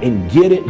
and get it.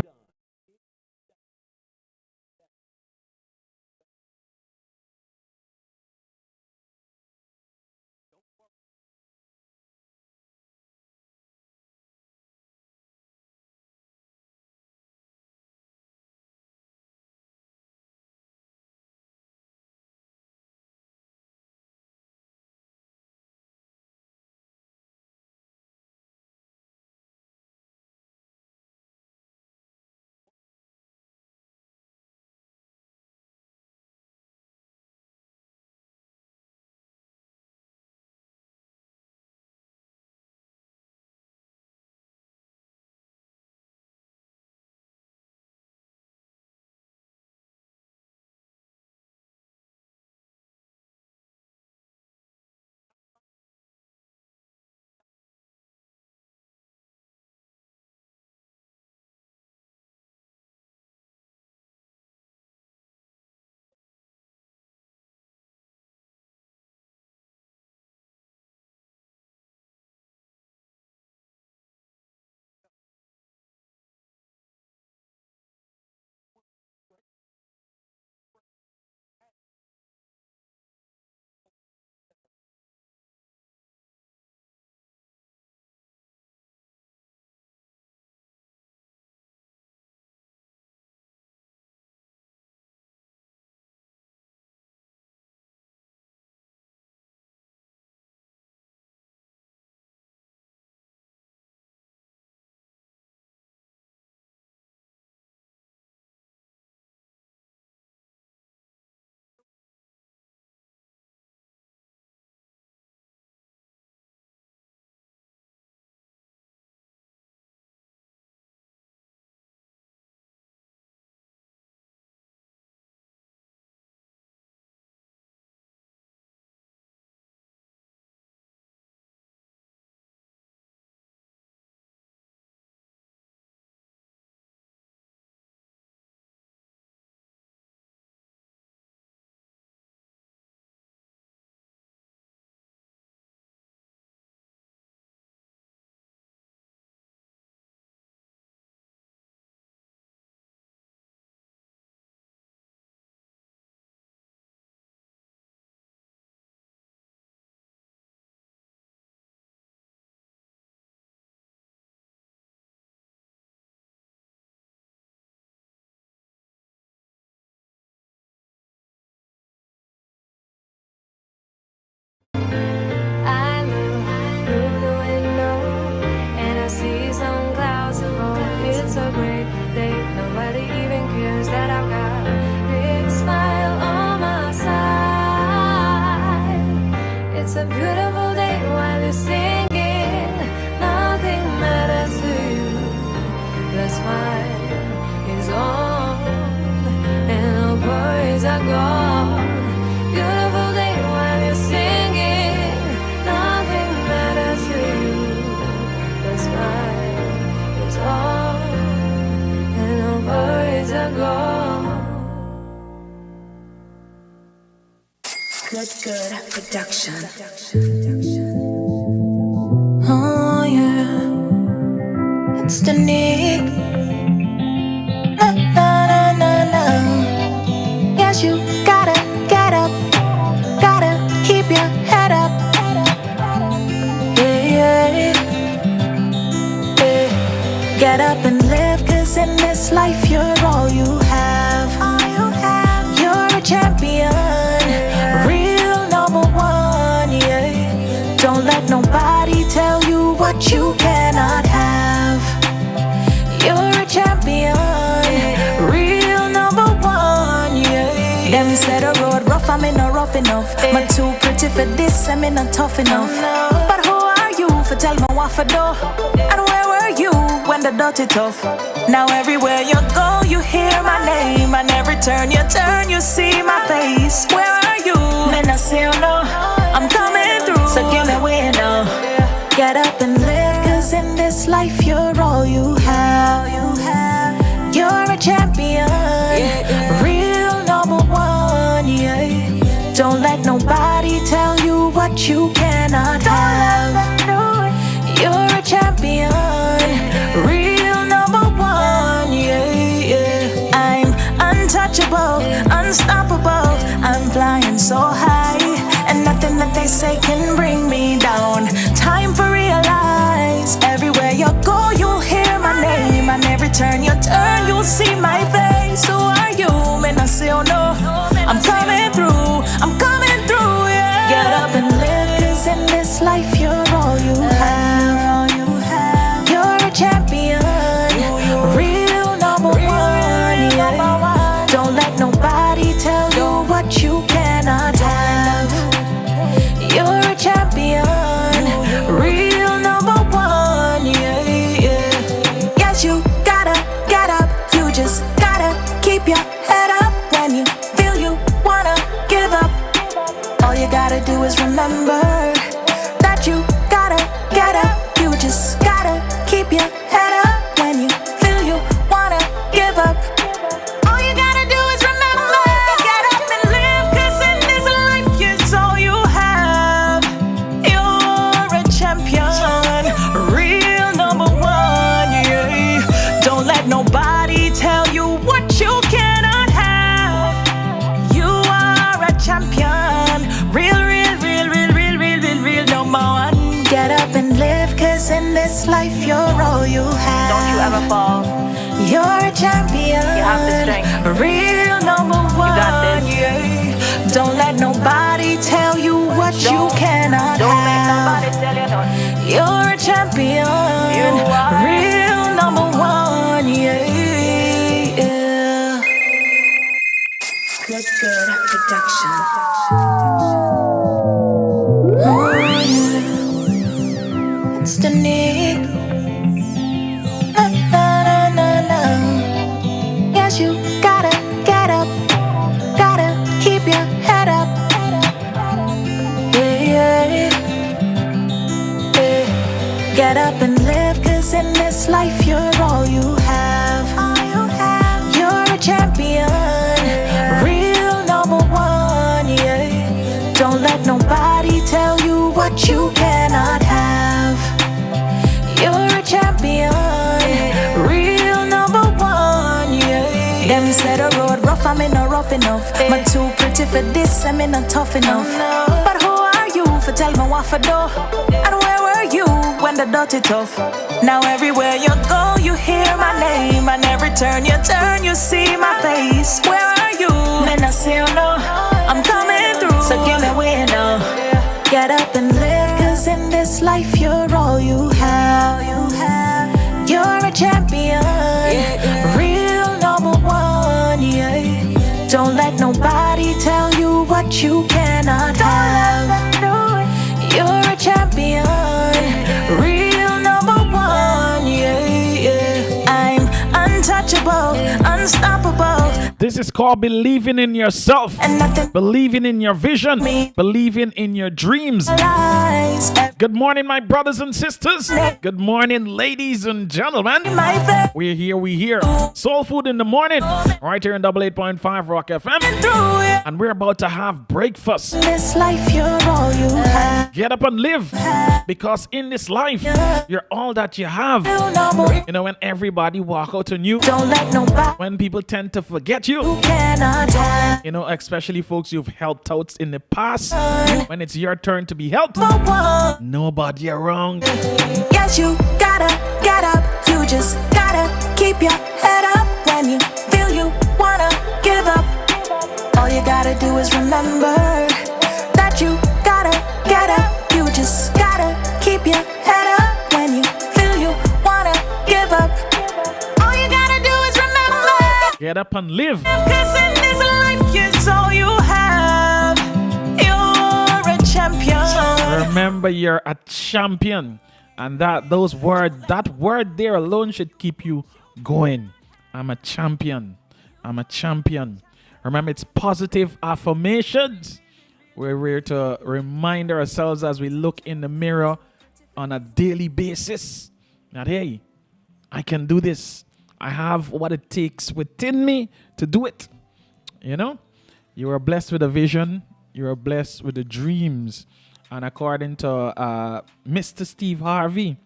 Good production. Oh yeah, it's the Nick. Na na na na na. Yes, you gotta get up, gotta keep your head up. Yeah, yeah, yeah. Get up and live, 'cause in this life you're all you have. You're a champion. Don't let nobody tell you what you cannot have. You're a champion, real number one, yeah. Them said the road rough, I'm not rough enough. I'm too pretty for this, I'm not tough enough. But who are you for tell me what for do? And where were you when the dirty tough? Now everywhere you go, you hear my name. And every turn you see my face. Where are you? Man, I say oh no, I'm coming through. So give me way now. Get up and live, 'cause in this life you're all you have. You're a champion, real number one, yeah. Don't let nobody tell you what you cannot have. You're a champion, real number one. untouchable, unstoppable. I'm flying so high, and nothing that they say can bring me down. Time to realize, everywhere you go, you'll hear my name. And every turn you turn, you'll see my face. Who are you? Man, I say, oh no, I'm coming through, yeah. Get up and live, 'cause in this life you're all you have. You're a champion, real number one, yeah. Don't let nobody tell you what you cannot have. You're a champion, real number one, yeah. Yes, you gotta get up, you just gotta keep your head up. When you feel you wanna give up, all you gotta do is remember that you gotta get up, you just gotta keep your head up. When you feel you wanna give up, all you gotta do is remember, get up and live, 'cause in this life it's all you have. You're a champion, real number one, yeah. Don't let nobody tell you what you cannot have. You are a champion, real number one. Get up and live, 'cause in this life you're all you have. Don't you ever fall. You're a champion, You have the strength. real number one. You got this. Yeah. Don't let nobody tell you what you cannot Don't have. make nobody tell you nothing. You're a champion, You are. real number one, yeah. Good production. Oh, yeah. It's the Nick. Na. Yes, you gotta get up, gotta keep your head up. Yeah. Get up and live, 'cause in this life you're all you have. You're a champion, real number one, yeah. Don't let nobody tell you what you cannot have. You're a champion, real number one, yeah. Them say the road rough, I'm in a rough enough. But too pretty for this, I'm in a tough enough. But who are you for tell me what for do? And where were you when the dirty tough? Now everywhere you go, you hear my name. And every turn you turn, you see my face. Where are you? Then I say, oh no, I'm coming through. So give me way now. Get up and live, 'cause in this life you're all you have. You're a champion, real number one, yeah. Don't let nobody tell you what you cannot have. You're a champion, real number one, yeah. I'm untouchable, unstoppable. This is called believing in yourself, And nothing believing in your vision, me. believing in your dreams. lies. Good morning, my brothers and sisters. Good morning, ladies and gentlemen. My face We're here. Soul Food in the morning, right here in 88.5 Rock FM. through it. And we're about to have breakfast. In this life you're all you have. Get up and live, because in this life, you're all that you have. Real number. You know, when everybody walk out on you, Don't let nobody when people tend to forget you, who cannot have. you know, especially folks you've helped out in the past, when it's your turn to be helped, Number one. nobody around. Yes, you gotta get up. You just gotta keep your head up. When you feel you wanna give up, all you gotta do is remember that you gotta get up. You just gotta keep your head up. When you feel you wanna give up, all you gotta do is remember. Get up and live. 'Cause in this life, it's all you have. You're a champion. Remember, you're a champion, and that word there alone should keep you going. I'm a champion. I'm a champion. Remember, it's positive affirmations. We're to remind ourselves as we look in the mirror on a daily basis that, hey, I can do this. I have what it takes within me to do it. You know, you are blessed with a vision. You are blessed with the dreams. And according to Mr. Steve Harvey,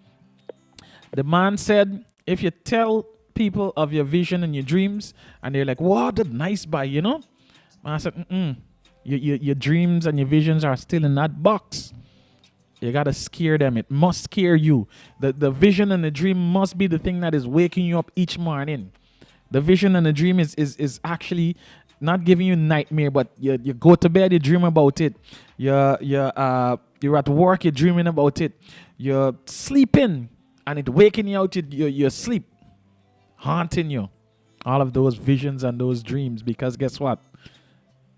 the man said, if you tell people of your vision and your dreams, and they're like, "Wow, that nice buy," you know. And I said, "Mm-mm. Your dreams and your visions are still in that box. You gotta scare them. It must scare you. The vision and the dream must be the thing that is waking you up each morning. The vision and the dream is actually not giving you nightmare, but you go to bed, you dream about it. You're at work, you're dreaming about it. You're sleeping, and it waking you out your sleep, haunting you. All of those visions and those dreams, because guess what?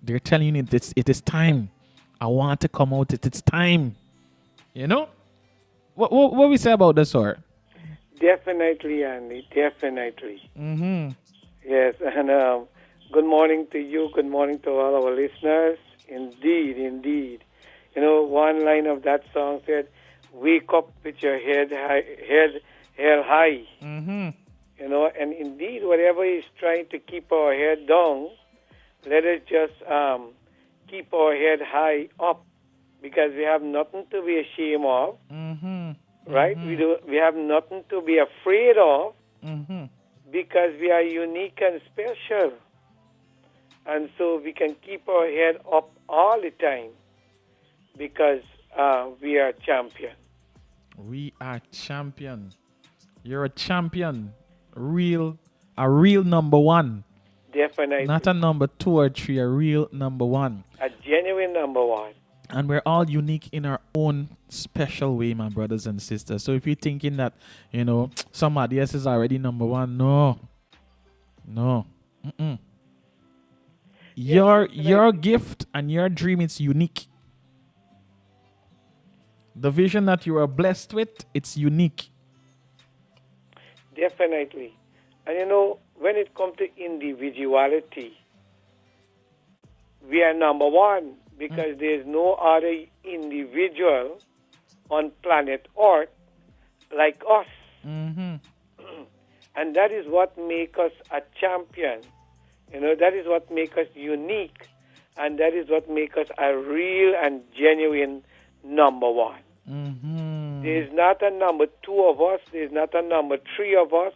They're telling you it is time. I want to come out. It's time. You know? What we say about this, sir? Definitely, Andy. Definitely. Mm-hmm. Yes, and good morning to you. Good morning to all our listeners. Indeed, indeed. You know, one line of that song said, "Wake up with your head held high." Mm-hmm. You know, and indeed, whatever is trying to keep our head down, let us just keep our head high up, because we have nothing to be ashamed of. Mm-hmm. Right? Mm-hmm. We have nothing to be afraid of, Mm-hmm. because we are unique and special. And so we can keep our head up all the time, because we are champion. We are champion. You're a champion. A real number one. Definitely. Not a number 2 or 3, a real number one. A genuine number one. And we're all unique in our own special way, my brothers and sisters. So if you're thinking that, you know, somebody else is already number one, no. Mm-mm. Your gift and your dream is unique. The vision that you are blessed with, it's unique. Definitely. And you know, when it comes to individuality, we are number one, because there's no other individual on planet Earth like us. Mm-hmm. And that is what makes us a champion. You know, that is what makes us unique. And that is what makes us a real and genuine number one. Mm-hmm. There's not a number 2 of us. There's not a number 3 of us.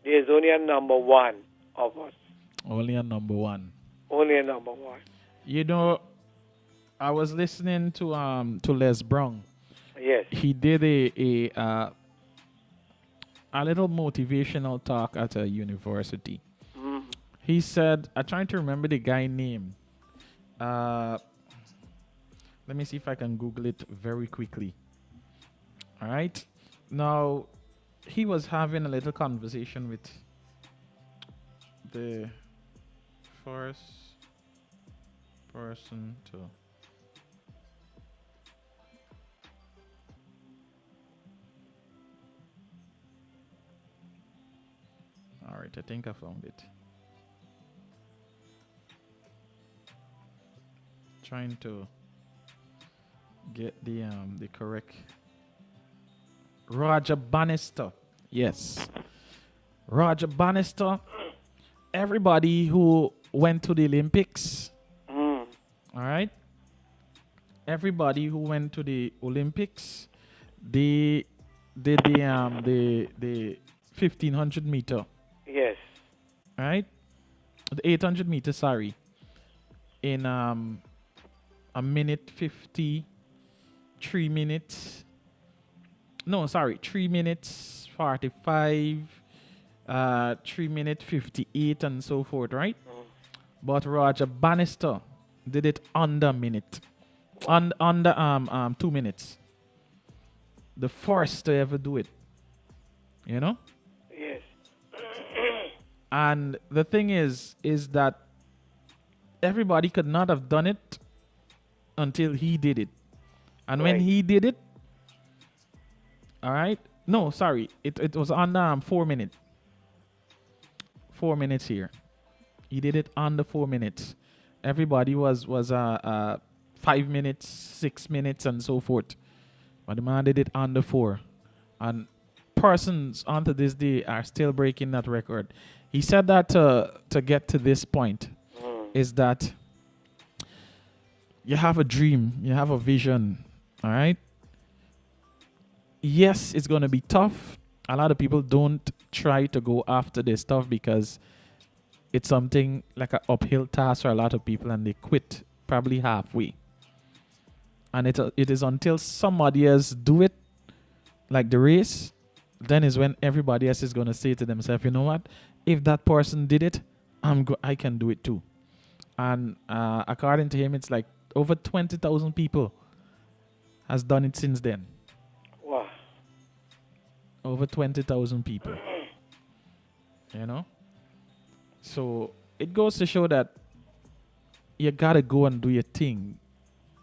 There's only a number 1 of us. Only a number one. Only a number 1. You know, I was listening to Les Brown. Yes. He did a little motivational talk at a university. Mm. He said, I'm trying to remember the guy's name. Let me see if I can Google it very quickly. All right. Now, he was having a little conversation with the first person to. All right, I think I found it. Trying to get the correct. Roger Bannister. Yes. Roger Bannister. Everybody who went to the Olympics. Mm. All right. Everybody who went to the Olympics, they did the 1500 meter. Yes. All right. The 800 meter, sorry. In a minute 50, 3 minutes. No, sorry, 3 minutes 45, 3 minute 58, and so forth, right? Mm. But Roger Bannister did it under a minute, under 2 minutes. The first to ever do it, you know. Yes. And the thing is that everybody could not have done it until he did it. And when Right. he did it, all right. No, sorry. It was under 4 minutes. 4 minutes here. He did it under 4 minutes. Everybody was 5 minutes, 6 minutes, and so forth. But the man did it under 4. And persons onto this day are still breaking that record. He said that to get to this point is that you have a dream, you have a vision, all right? Yes, it's going to be tough. a lot of people don't try to go after this stuff because it's something like an uphill task for a lot of people, and they quit probably halfway. And it is until somebody else do it, like the race, then is when everybody else is going to say to themselves, you know what? If that person did it, I can do it too. And according to him, it's like over 20,000 people has done it since then. Wow. Over 20,000 people. You know? So it goes to show that you got to go and do your thing.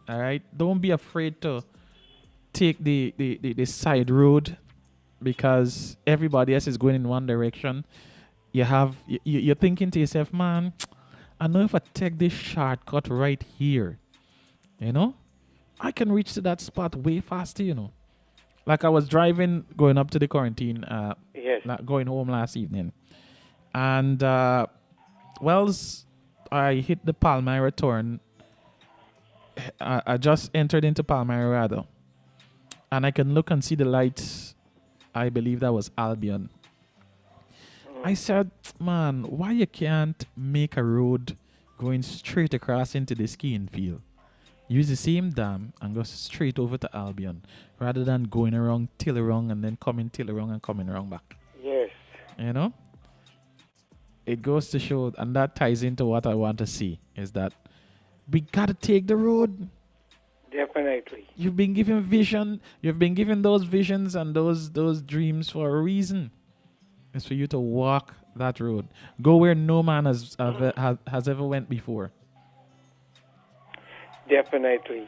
All right? Don't be afraid to take the side road because everybody else is going in one direction. You're thinking to yourself, man, I know if I take this shortcut right here, you know, I can reach to that spot way faster, you know. Like I was driving, going up to the quarantine, Yes. going home last evening. And, I hit the Palmyra turn. I just entered into Palmyra, rather. And I can look and see the lights. I believe that was Albion. I said, man, why you can't make a road going straight across into the skiing field? Use the same dam and go straight over to Albion rather than going around Tillerong and then coming Tillerong and coming around back. Yes. You know? It goes to show, and that ties into what I want to see, is that we got to take the road. Definitely. You've been given vision. You've been given those visions and those dreams for a reason. It's for you to walk that road. Go where no man has ever went before. Definitely.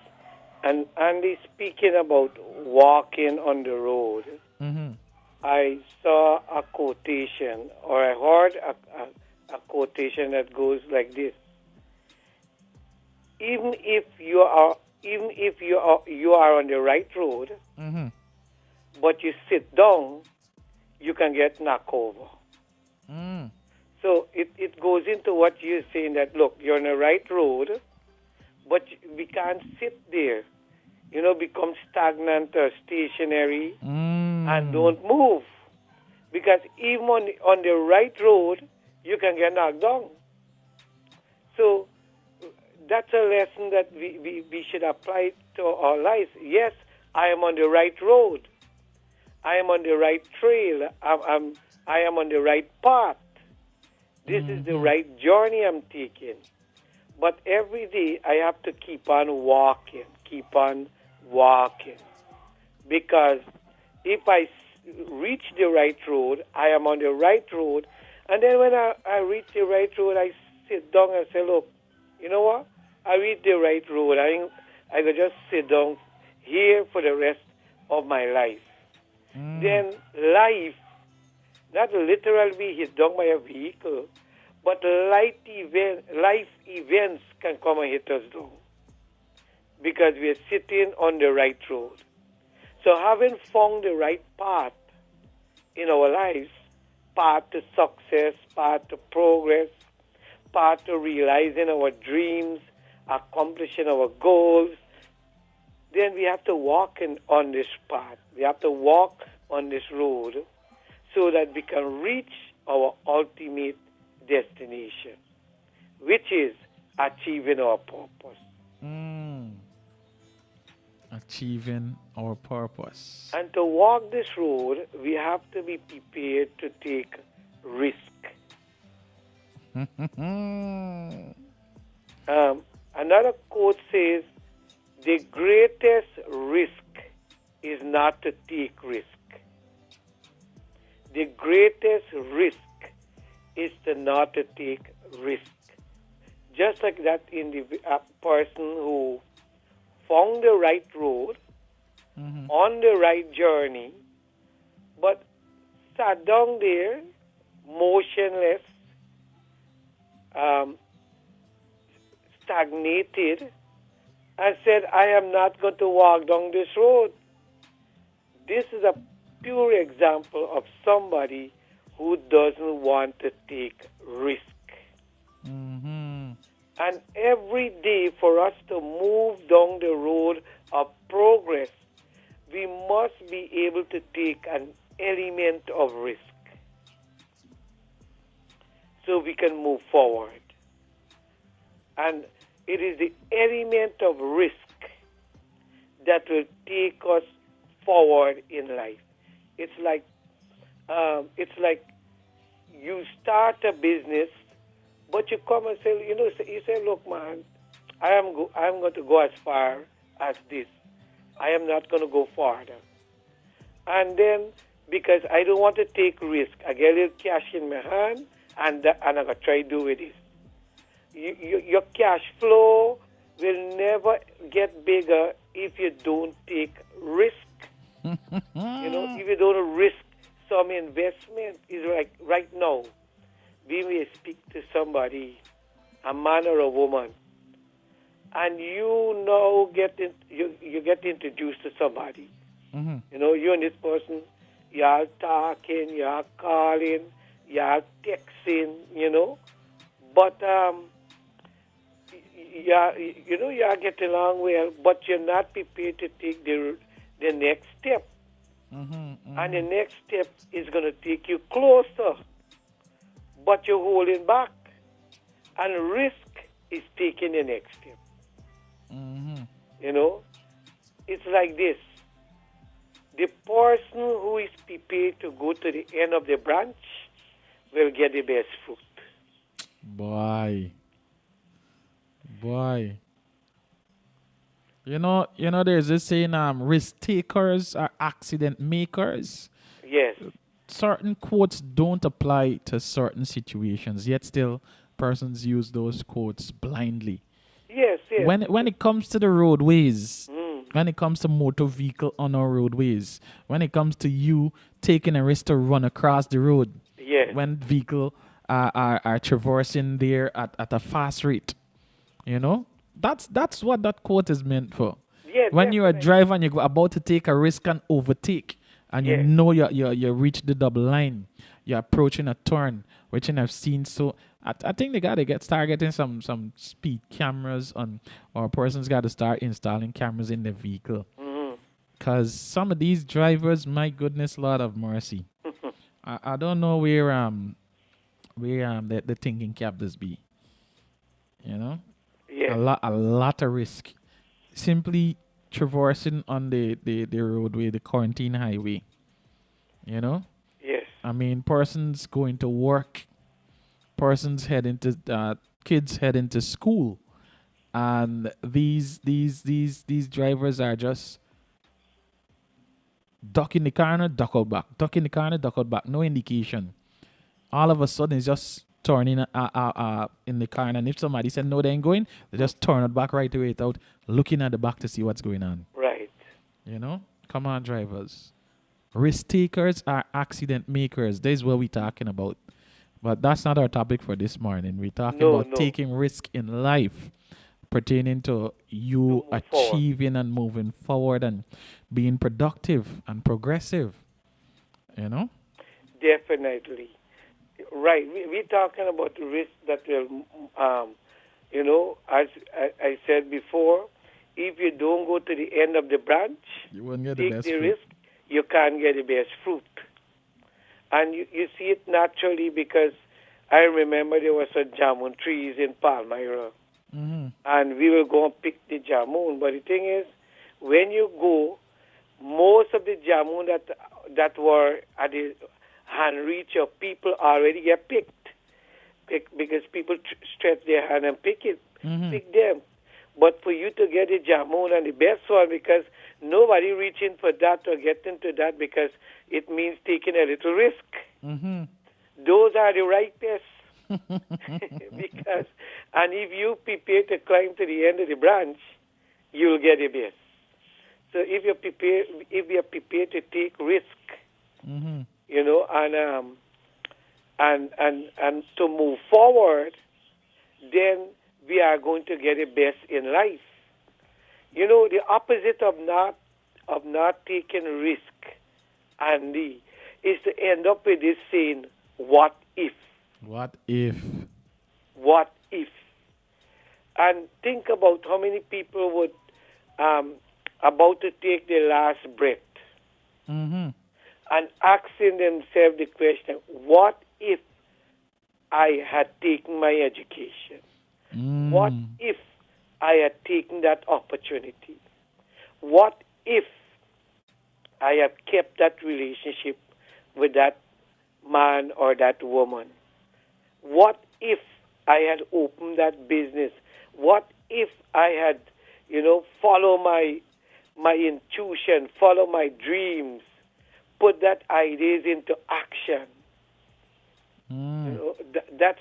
And Andy, speaking about walking on the road, Mm-hmm. I saw a quotation, or I heard a quotation that goes like this: Even if you are on the right road, Mm-hmm. but you sit down, you can get knocked over. Mm. So it goes into what you're saying, that look, you're on the right road, but we can't sit there, become stagnant or stationary and don't move. Because even on the right road, you can get knocked down. So that's a lesson that we should apply to our lives. Yes, I am on the right road. I am on the right trail. I am on the right path. This is the right journey I'm taking. But every day I have to keep on walking. Because if I reach the right road, I am on the right road. And then when I reach the right road, I sit down and say, look, you know what? I reached the right road. I could just sit down here for the rest of my life. Then life, not literally be hit down by a vehicle, but life events can come and hit us down because we are sitting on the right road. So having found the right path in our lives, path to success, path to progress, path to realizing our dreams, accomplishing our goals, then we have to walk on this path. We have to walk on this road so that we can reach our ultimate destination, which is achieving our purpose. Achieving our purpose. And to walk this road, we have to be prepared to take risk. Another quote says, the greatest risk is not to take risk. The greatest risk is to not to take risk. Just like that person who found the right road, on the right journey, but sat down there, motionless, stagnated, and said, I am not going to walk down this road. This is a pure example of somebody who doesn't want to take risk. And every day for us to move down the road of progress, we must be able to take element of risk so we can move forward. And it is the element of risk that will take us forward in life. It's like you start a business, but you come and say, you say, look, man, I'm going to go as far as this. I am not going to go farther. And then, because I don't want to take risk, I get a little cash in my hand, and I'm going to try to do with it. Your cash flow will never get bigger if you don't take risk. If you don't risk some investment. Is like right now, we may speak to somebody, a man or a woman, and you now you get introduced to somebody. You and this person, you are talking, you are calling, you are texting, but you are getting along well, but you're not prepared to take the next step. And the next step is going to take you closer, but you're holding back. And risk is taking the next step. It's like this. The person who is prepared to go to the end of the branch will get the best fruit. Boy. There's this saying, risk takers are accident makers. Yes. Certain quotes don't apply to certain situations, yet still persons use those quotes blindly. Yes. When it comes to the roadways, when it comes to motor vehicle on our roadways, when it comes to you taking a risk to run across the road, yes. when vehicle are traversing there at a fast rate, that's what that quote is meant for. Yeah, when you're a driver and you're about to take a risk and overtake, and you know you reach the double line, you're approaching a turn, which I've seen. So I think they got to start getting some speed cameras on, or a person's got to start installing cameras in the vehicle. Because some of these drivers, my goodness, Lord of mercy, I don't know where the thinking captors be. Yeah. A lot of risk. Simply traversing on the roadway, the quarantine highway. Yes. I mean, persons going to work, persons heading to kids heading to school, and these drivers are just duck in the corner, duck out back, duck in the corner, duck out back. No indication. All of a sudden, it's just turning in the car, and if somebody said no, they ain't going, they just turn it back right away without looking at the back to see what's going on. Right. Come on, drivers. Risk takers are accident makers. This is what we're talking about. But that's not our topic for this morning. We're talking about taking risk in life pertaining to you achieving and moving forward and being productive and progressive. Definitely. Right. We're talking about the risk that will, as I said before, if you don't go to the end of the branch, you won't get take the best the fruit. risk, you can't get the best fruit. And you see it naturally because I remember there were some jamun trees in Palmyra. And we will go and pick the jamun. But the thing is, when you go, most of the jamun that were at the hand reach of people already get picked because people stretch their hand and pick them. But for you to get the jamun and the best one, because nobody reaching for that or getting to that because it means taking a little risk. Those are the ripest. And if you prepare to climb to the end of the branch, you'll get the best. So if you're prepared to take risk, and to move forward, then we are going to get the best in life. The opposite of not taking risk, Andy, is to end up with this saying, what if? What if? What if? And think about how many people would about to take their last breath. and asking themselves the question, what if I had taken my education? What if I had taken that opportunity? What if I have kept that relationship with that man or that woman? What if I had opened that business? What if I had, follow my intuition, follow my dreams, put that ideas into action? That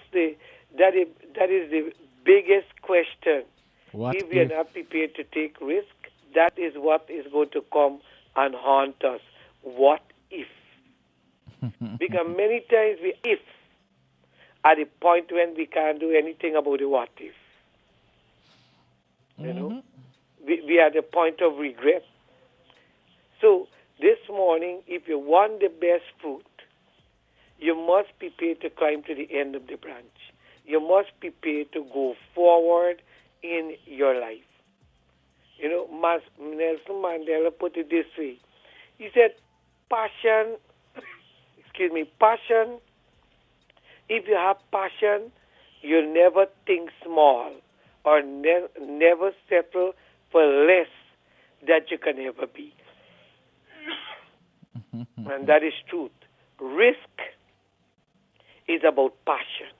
is the biggest question. What If we are if? not prepared to take risk, that is what is going to come and haunt us. What if? Because many times we if at the point when we can't do anything about the what if. We are at the point of regret. So this morning, if you want the best fruit, you must prepare to climb to the end of the branch. You must prepare to go forward in your life. Nelson Mandela put it this way. He said, passion, if you have passion, you'll never think small or never settle for less that you can ever be. And that is truth. Risk is about passion.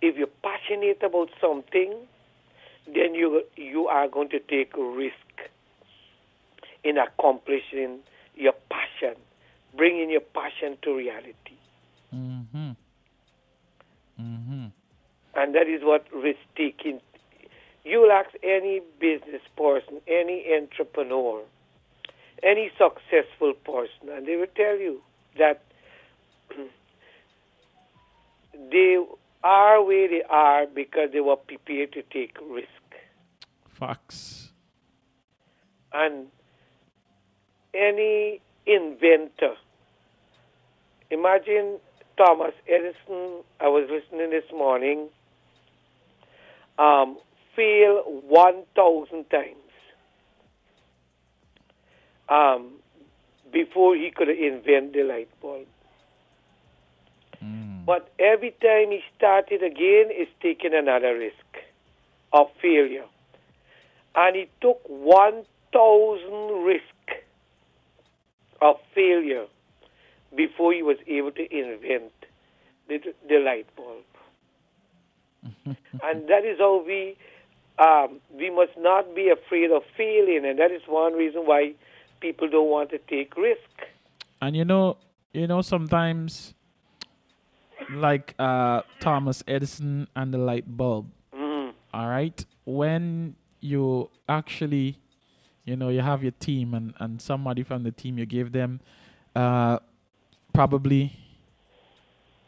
If you're passionate about something, then you are going to take a risk in accomplishing your passion, bringing your passion to reality. And that is what risk taking. You'll ask any business person, any entrepreneur, any successful person, and they will tell you that they are where they are because they were prepared to take risk. Facts. And any inventor, imagine Thomas Edison, I was listening this morning, failed 1,000 times before he could invent the light bulb. But every time he started again, he's taking another risk of failure. And he took 1,000 risk of failure before he was able to invent the light bulb. And that is how we must not be afraid of failing, and that is one reason why people don't want to take risk. And sometimes, like Thomas Edison and the light bulb. All right, when you actually, you have your team and somebody from the team, you give them probably,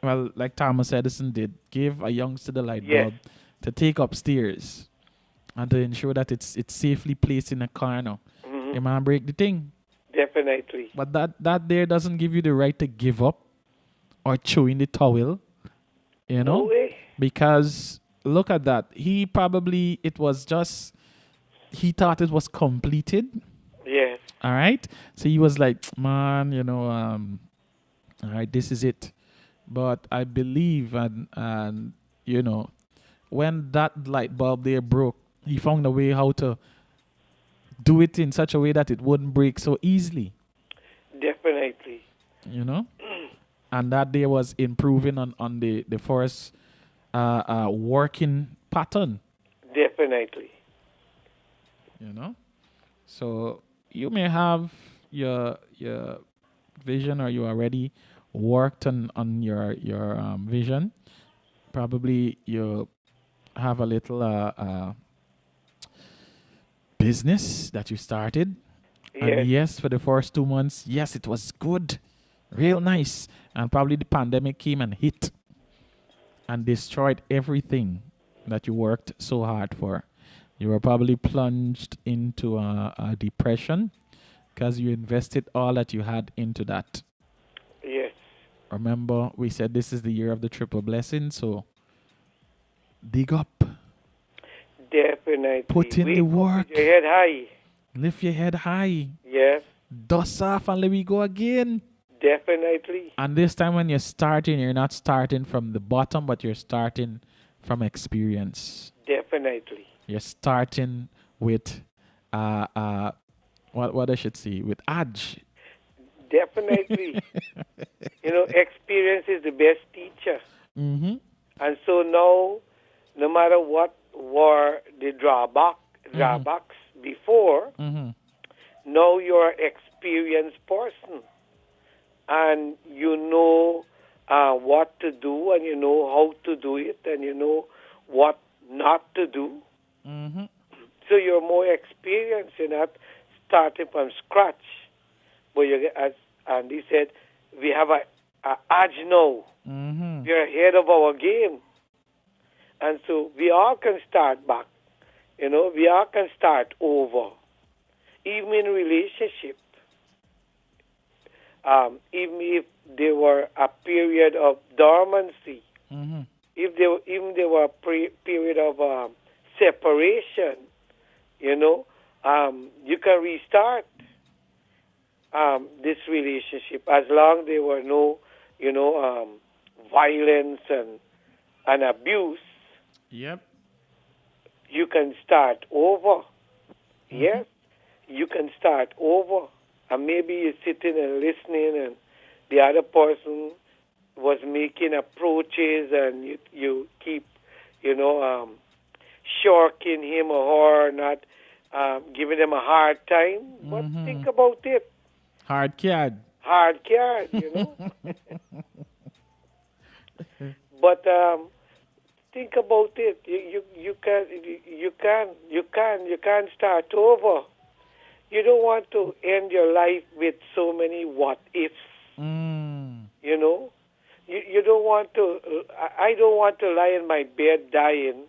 well, like Thomas Edison did, give a youngster the light bulb to take upstairs and to ensure that it's safely placed in a corner. You might break the thing. Definitely. But that there doesn't give you the right to give up or chew in the towel, No way. because look at that. He thought it was completed. Yes. All right. So he was like, man, all right, this is it. But I believe and when that light bulb there broke, he found a way how to do it in such a way that it wouldn't break so easily. Definitely. And that there was improving on the first working pattern. Definitely. So you may have your vision, or you already worked on your vision. Probably you have a little business that you started. Yes. And yes, for the first 2 months, yes, it was good, real nice. And probably the pandemic came and hit and destroyed everything that you worked so hard for. You were probably plunged into a depression because you invested all that you had into that. Yes. Remember, we said this is the year of the triple blessing, so dig up. Definitely. Put in the Wake up work. with your head high. Lift your head high. Yes. dust off and let me go again. Definitely. And this time when you're starting, you're not starting from the bottom, but you're starting from experience. Definitely. You're starting with what I should say, with edge. Definitely. Experience is the best teacher. Mm-hmm. And so now, no matter what were the drawbacks before, Mm-hmm. now you're an experienced person. And you know what to do, and you know how to do it, and you know what not to do. Mm-hmm. So you're more experienced. You're not starting from scratch. But as Andy said, we have a edge now. Mm-hmm. We're ahead of our game. And so we all can start back. We all can start over. Even in relationship. Even if there were a period of dormancy, Mm-hmm. if there were a period of separation, you can restart this relationship as long there were no, violence and abuse. Yep. You can start over. Yes, you can start over. And maybe you're sitting and listening, and the other person was making approaches, and you keep, shirking him or her, not giving them a hard time. But think about it. Hard card. Hard card, But think about it. You can start over. You don't want to end your life with so many what ifs. You don't want to. I don't want to lie in my bed dying,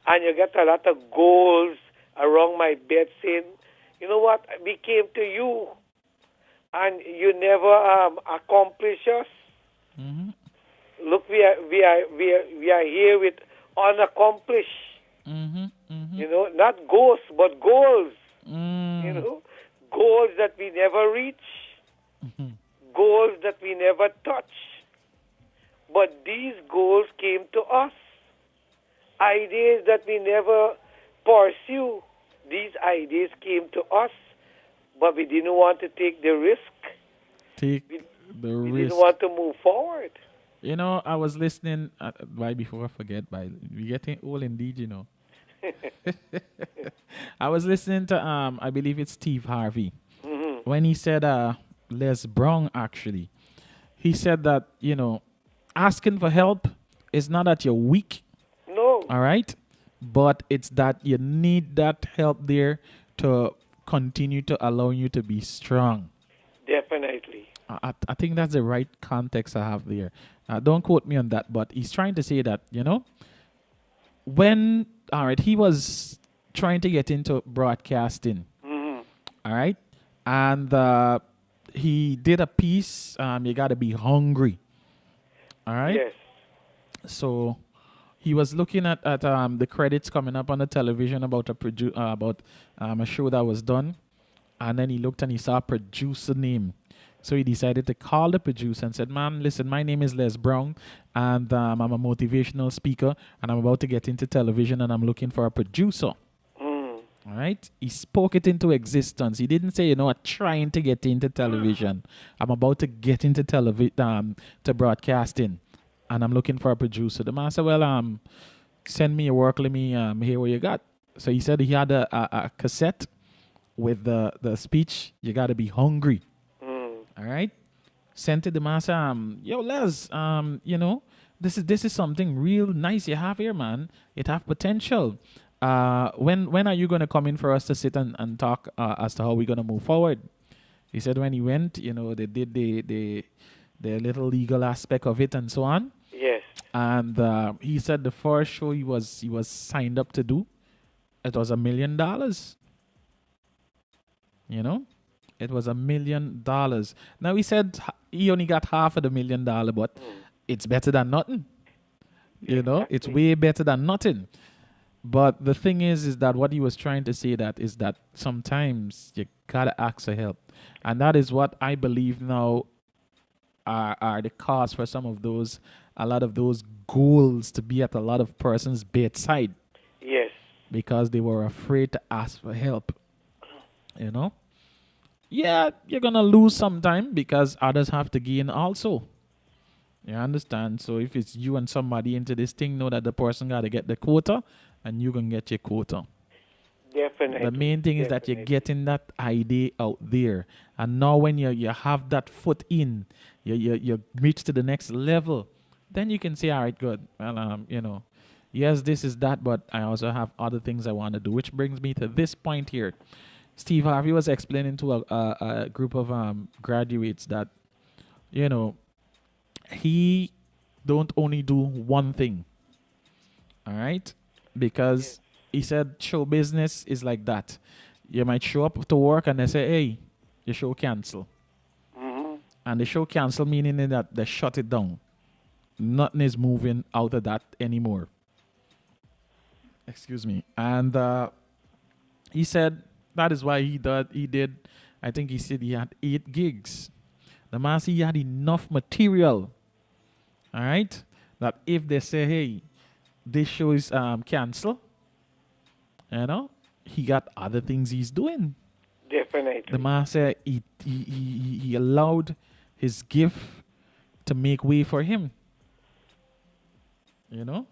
and you get a lot of goals around my bed saying, you know what, we came to you, and you never accomplish us. Mm-hmm. Look, we are here with unaccomplished. Mm-hmm. Mm-hmm. Not ghosts but goals. Mm. Goals that we never reach, goals that we never touch. But these goals came to us. Ideas that we never pursue, these ideas came to us, but we didn't want to take the risk. The We risk. didn't want to move forward. I was listening, right before I forget, we getting old indeed, I was listening to, I believe it's Steve Harvey, when he said, Les Brown actually, he said that, asking for help is not that you're weak, No. all right, but it's that you need that help there to continue to allow you to be strong. Definitely. I think that's the right context I have there. Don't quote me on that, but he's trying to say that, when, all right, he was trying to get into broadcasting, all right, and he did a piece, you got to be hungry, all right? Yes. So he was looking at the credits coming up on the television about a show that was done, and then he looked and he saw a producer name. So he decided to call the producer and said, man, listen, my name is Les Brown, and I'm a motivational speaker, and I'm about to get into television, and I'm looking for a producer. All right? He spoke it into existence. He didn't say, I'm trying to get into television. I'm about to get into to broadcasting, and I'm looking for a producer. The man said, well, send me your work. Let me hear what you got. So he said he had a cassette with the speech, you got to be hungry. All right? Sent to the master, yo, Les, this is something real nice you have here, man. It have potential. When are you going to come in for us to sit and talk as to how we're going to move forward? He said when he went, they did the little legal aspect of it and so on. Yes. And he said the first show he was signed up to do, it was $1 million. It was $1 million. Now he said he only got half of the $1 million, but it's better than nothing. It's way better than nothing. But the thing is that what he was trying to say that is that sometimes you gotta ask for help, and that is what I believe now are the cause for some of those, a lot of those goals to be at a lot of persons' bedside Yes, because they were afraid to ask for help. You know, yeah, you're gonna lose sometime because others have to gain also. You understand? So if it's you and somebody into this thing, know that the person got to get the quota and you can get your quota. The definitely, main thing is that you're definitely. getting that idea out there. And now when you have that foot in, you reach to the next level, then you can say, all right, good. Well, yes, this is that, but I also have other things I want to do, which brings me to this point here. Steve Harvey was explaining to a group of graduates that, you know, he don't only do one thing, all right? Yes. Because he said show business is like that. You might show up to work and they say, hey, your show cancel. Hmm. And the show cancel meaning that they shut it down. Nothing is moving out of that anymore. Excuse me. And he said that is why he did, I think he said he had 8 gigs. The man said he had enough material. All right. That if they say, hey, this show is cancel, you know, he got other things he's doing. The Definitely. man said he allowed his gift to make way for him. You know,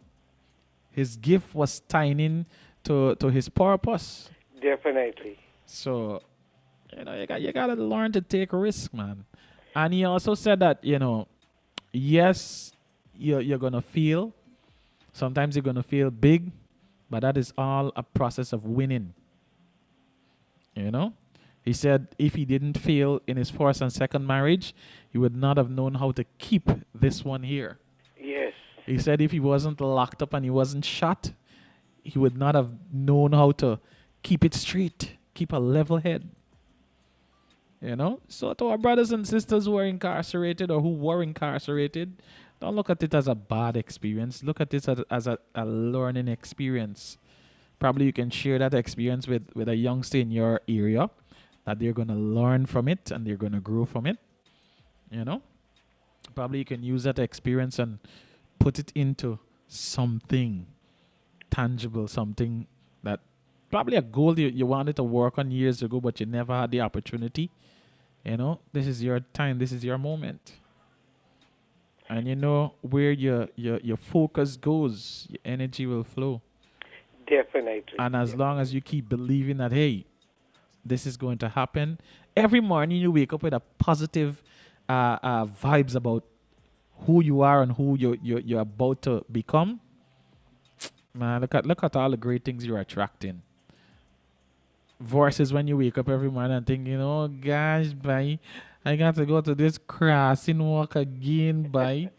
his gift was tying in to his purpose. Definitely. So you gotta learn to take a risk, man. And he also said that yes, you're gonna feel. Sometimes you're gonna feel big, but that is all a process of winning. You know, he said if he didn't fail in his first and second marriage, he would not have known how to keep this one here. Yes. He said if he wasn't locked up and he wasn't shot, he would not have known how to keep it straight, keep a level head. So to our brothers and sisters who are incarcerated or who were incarcerated, don't look at it as a bad experience. Look at it as a learning experience. Probably you can share that experience with a youngster in your area that they're going to learn from it and they're going to grow from it. You know, probably you can use that experience and put it into something tangible, something that probably a goal you wanted to work on years ago, but you never had the opportunity. This is your time, this is your moment. And where your focus goes, your energy will flow. Definitely. And as long as Definitely. you keep believing that, hey, this is going to happen, every morning you wake up with a positive vibes about who you are and who you're about to become. Man, look at all the great things you're attracting. Versus when you wake up every morning and think, gosh, bye, I got to go to this crossing walk again, bye.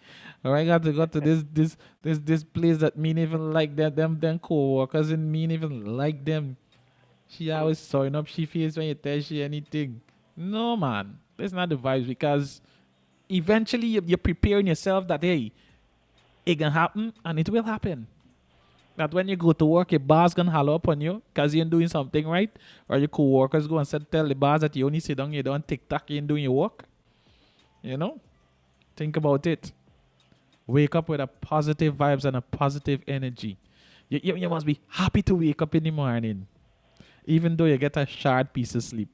Or I got to go to this place that mean even like that them co-workers and mean even like them. She always sewing up she feels when you tell she anything. No man, that's not the vibes because eventually you're preparing yourself that hey, it can happen and it will happen. That when you go to work, your boss gonna holler up on you because you're doing something right, or your co-workers go and tell the boss that you only sit down, you don't TikTok, you ain't doing your work. You know, think about it. Wake up with a positive vibes and a positive energy. You must be happy to wake up in the morning, even though you get a short piece of sleep.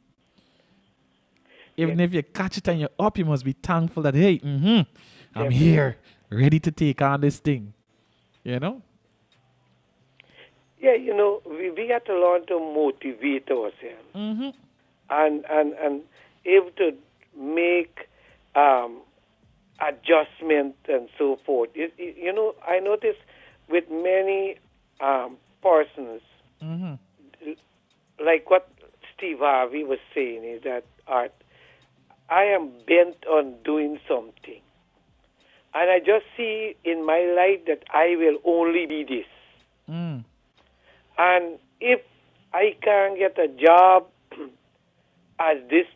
Yeah. Even if you catch it and you're up, you must be thankful that hey, I'm Definitely. here, ready to take on this thing. You know. Yeah, we got to learn to motivate ourselves Mm-hmm. and able to make adjustment and so forth. I notice with many persons, Mm-hmm. like what Steve Harvey was saying, is that Art, I am bent on doing something, and I just see in my life that I will only be this. Mm. And if I can get a job as this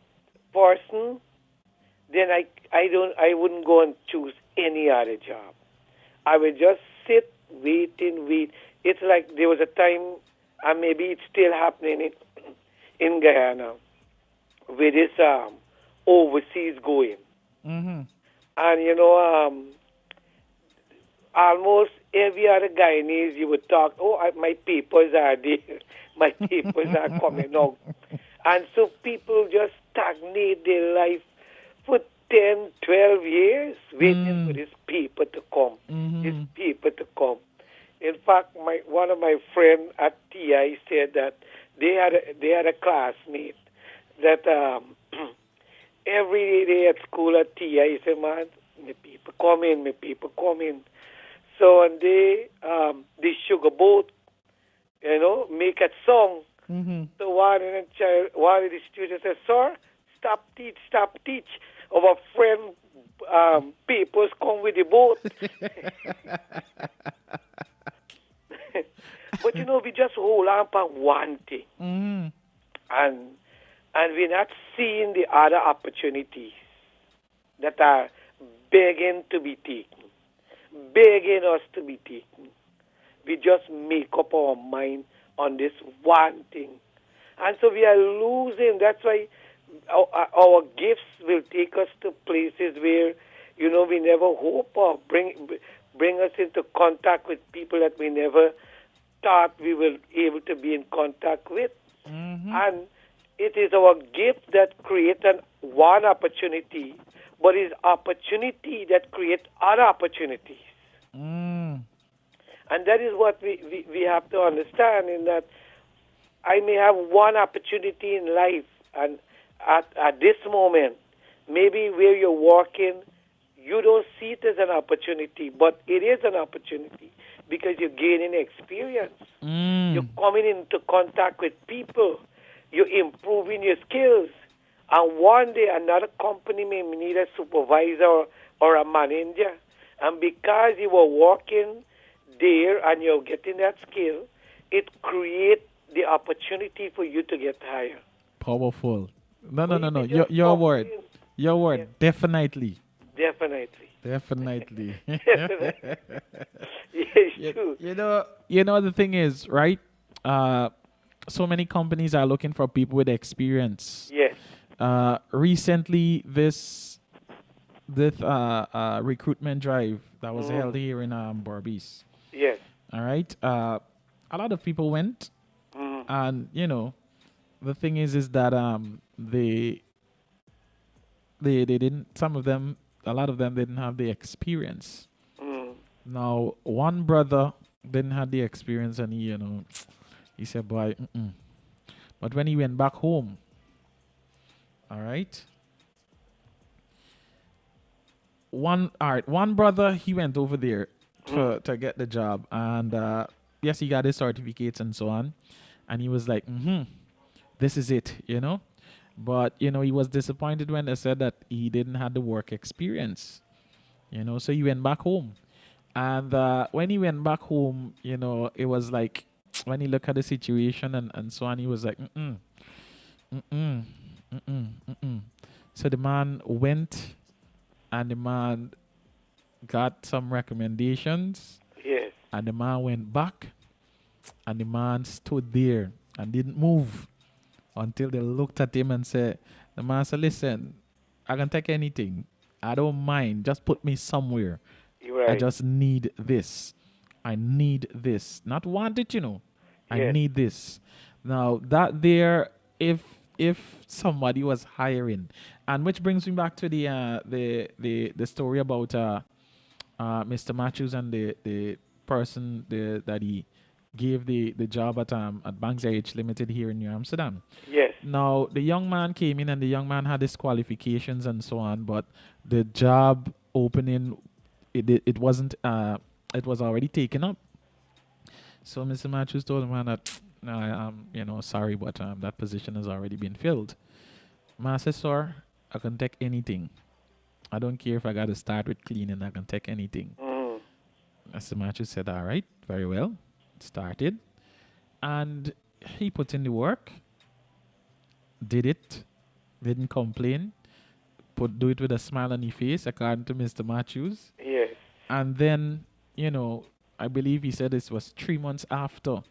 person, then I wouldn't go and choose any other job. I will just sit, wait. it's like there was a time, and maybe it's still happening in Guyana, with this overseas going. Mm-hmm. And, almost every other Guyanese you would talk, my papers are there, my papers are coming out. And so people just stagnate their life for 10, 12 years waiting for this paper to come, this paper to come. In fact, one of my friends at TI said that they had a classmate that every day at school at TI, he said, man, my paper come in, my paper come in. So one day, the sugar boat, make a song. Mm-hmm. So one of the students said, sir, stop teach. Our friend papers come with the boat. But we just hold on for one thing. Mm-hmm. And we're not seeing the other opportunities that are begging to be taken, begging us to be taken. We just make up our mind on this one thing. And so we are losing. That's why our gifts will take us to places where, we never hope of, bring us into contact with people that we never thought we were able to be in contact with. Mm-hmm. And it is our gift that creates one opportunity, but it's opportunity that creates other opportunities. Mm. And that is what we have to understand, in that I may have one opportunity in life, and at this moment, maybe where you're working, you don't see it as an opportunity, but it is an opportunity because you're gaining experience. You're coming into contact with people. You're improving your skills. And one day another company may need a supervisor or a manager. And because you were working there and you're getting that skill, it creates the opportunity for you to get higher. Powerful. No. You Your word. Your word. Yeah. Definitely. Definitely. Definitely. Yes, true. You know the thing is, right? So many companies are looking for people with experience. Yes. Recently, this recruitment drive that was held here in Barbies. Yes. All right. A lot of people went, and the thing is that they didn't. Some of them, a lot of them didn't have the experience. Now, one brother didn't have the experience, and he said, "Boy," but when he went back home, all right. One brother, he went over there to get the job, and yes, he got his certificates and so on, and he was like, "This is it," But he was disappointed when they said that he didn't have the work experience, So he went back home, and when he went back home, it was like when he looked at the situation and so on, he was like, So the man went, and the man got some recommendations. Yes. And the man went back, and the man stood there and didn't move until they looked at him and said, the man said, listen, I can take anything. I don't mind. Just put me somewhere. You're right. I just need this. I need this. Not want it, I Yes. need this. Now that there, if somebody was hiring, and which brings me back to the story about Mr. Matthews and the person that he gave the job at Banks H Limited here in New Amsterdam. Yes. Now the young man came in, and the young man had his qualifications and so on, but the job opening it wasn't it was already taken up. So Mr. Matthews told the man that I'm sorry, but that position has already been filled. Man said, sir, I can take anything. I don't care if I got to start with cleaning. I can take anything. Mr. Matthews said, all right, very well. Started. And he put in the work. Did it. Didn't complain. Do it with a smile on his face, according to Mr. Matthews. Yes. And then, I believe he said this was 3 months after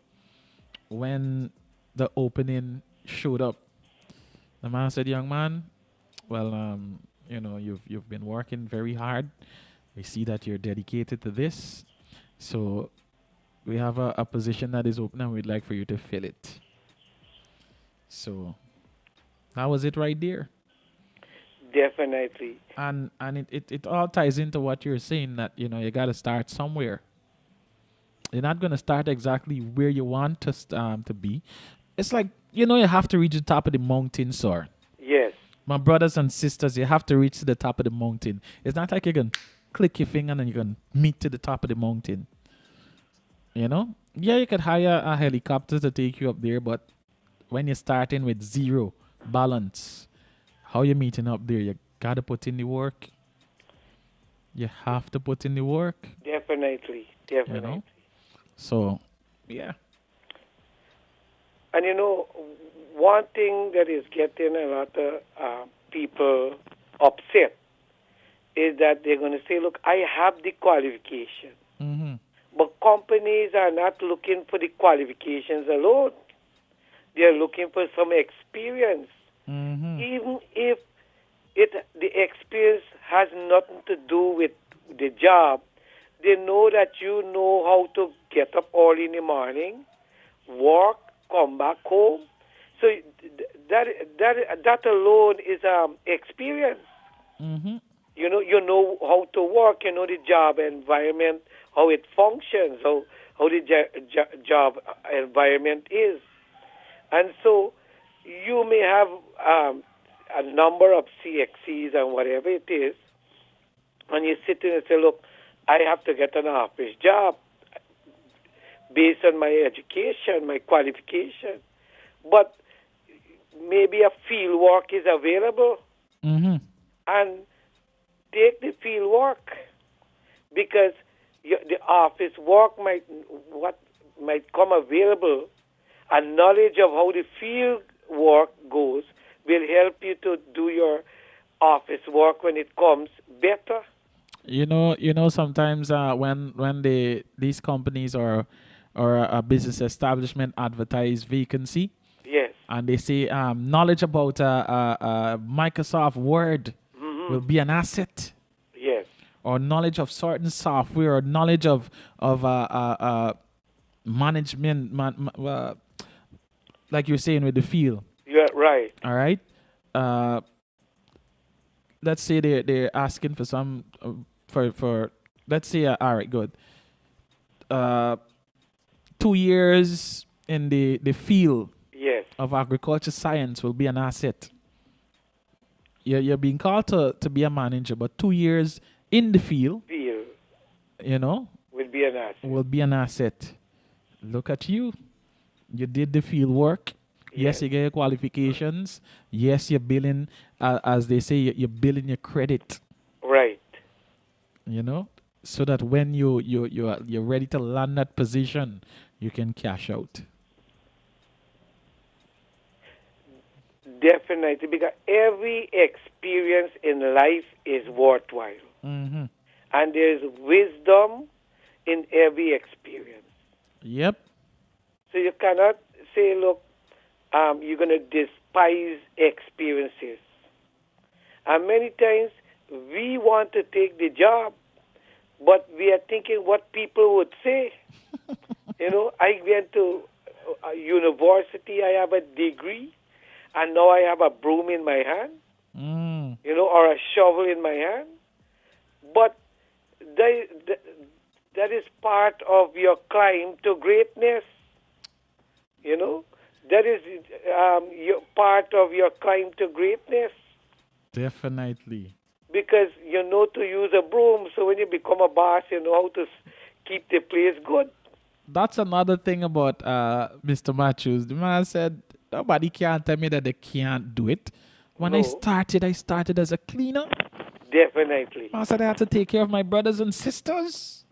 when the opening showed up. The man said, "Young man, well, you've been working very hard. I see that you're dedicated to this. So we have a position that is open and we'd like for you to fill it." So that was it right there. Definitely. And it all ties into what you're saying, that you got to start somewhere. You're not going to start exactly where you want to be. It's like, you have to reach the top of the mountain, sir. Yes. My brothers and sisters, you have to reach to the top of the mountain. It's not like you can click your finger and you can meet to the top of the mountain. Yeah, you could hire a helicopter to take you up there, but when you're starting with zero balance, how you meeting up there? You gotta put in the work. You have to put in the work. Definitely. Definitely. So, yeah. And one thing that is getting a lot of people upset is that they're going to say, look, I have the qualification. Mm-hmm. But companies are not looking for the qualifications alone. They're looking for some experience. Mm-hmm. Even if the experience has nothing to do with the job, they know that you know how to get up early in the morning, work, come back home. So that alone is experience. Mm-hmm. You know how to work. You know the job environment, how it functions, how the job environment is, and so you may have a number of CXCs and whatever it is, and you sit in and say, look, I have to get an office job based on my education, my qualification. But maybe a field work is available. Mm-hmm. And take the field work, because the office work might come available, and knowledge of how the field work goes will help you to do your office work when it comes better. Sometimes when these companies or a business establishment advertise vacancy, Yes. and they say knowledge about Microsoft Word Mm-hmm. will be an asset, Yes. or knowledge of certain software, or knowledge of management, like you're saying with the field. You're right. All right. Let's say they're asking for some for let's say all right, good. 2 years in the field Yes. of agriculture science will be an asset. You're being called to be a manager, but 2 years in the field, Field will be an asset. will be an asset. Look at you. You did the field work. Yes, you get your qualifications. Yes, you're billing, as they say, you're billing your credit. Right. So that when you're ready to land that position, you can cash out. Definitely, because every experience in life is worthwhile. Mm-hmm. And there's wisdom in every experience. Yep. So you cannot say, look, you're going to despise experiences. And many times we want to take the job, but we are thinking what people would say. I went to a university, I have a degree, and now I have a broom in my hand, or a shovel in my hand. But that is part of your climb to greatness. That is your part of your climb to greatness. Definitely. Because you know to use a broom, so when you become a boss, you know how to keep the place good. That's another thing about Mr. Matthews. The man said, nobody can tell me that they can't do it. When I started as a cleaner. Definitely. I said I had to take care of my brothers and sisters.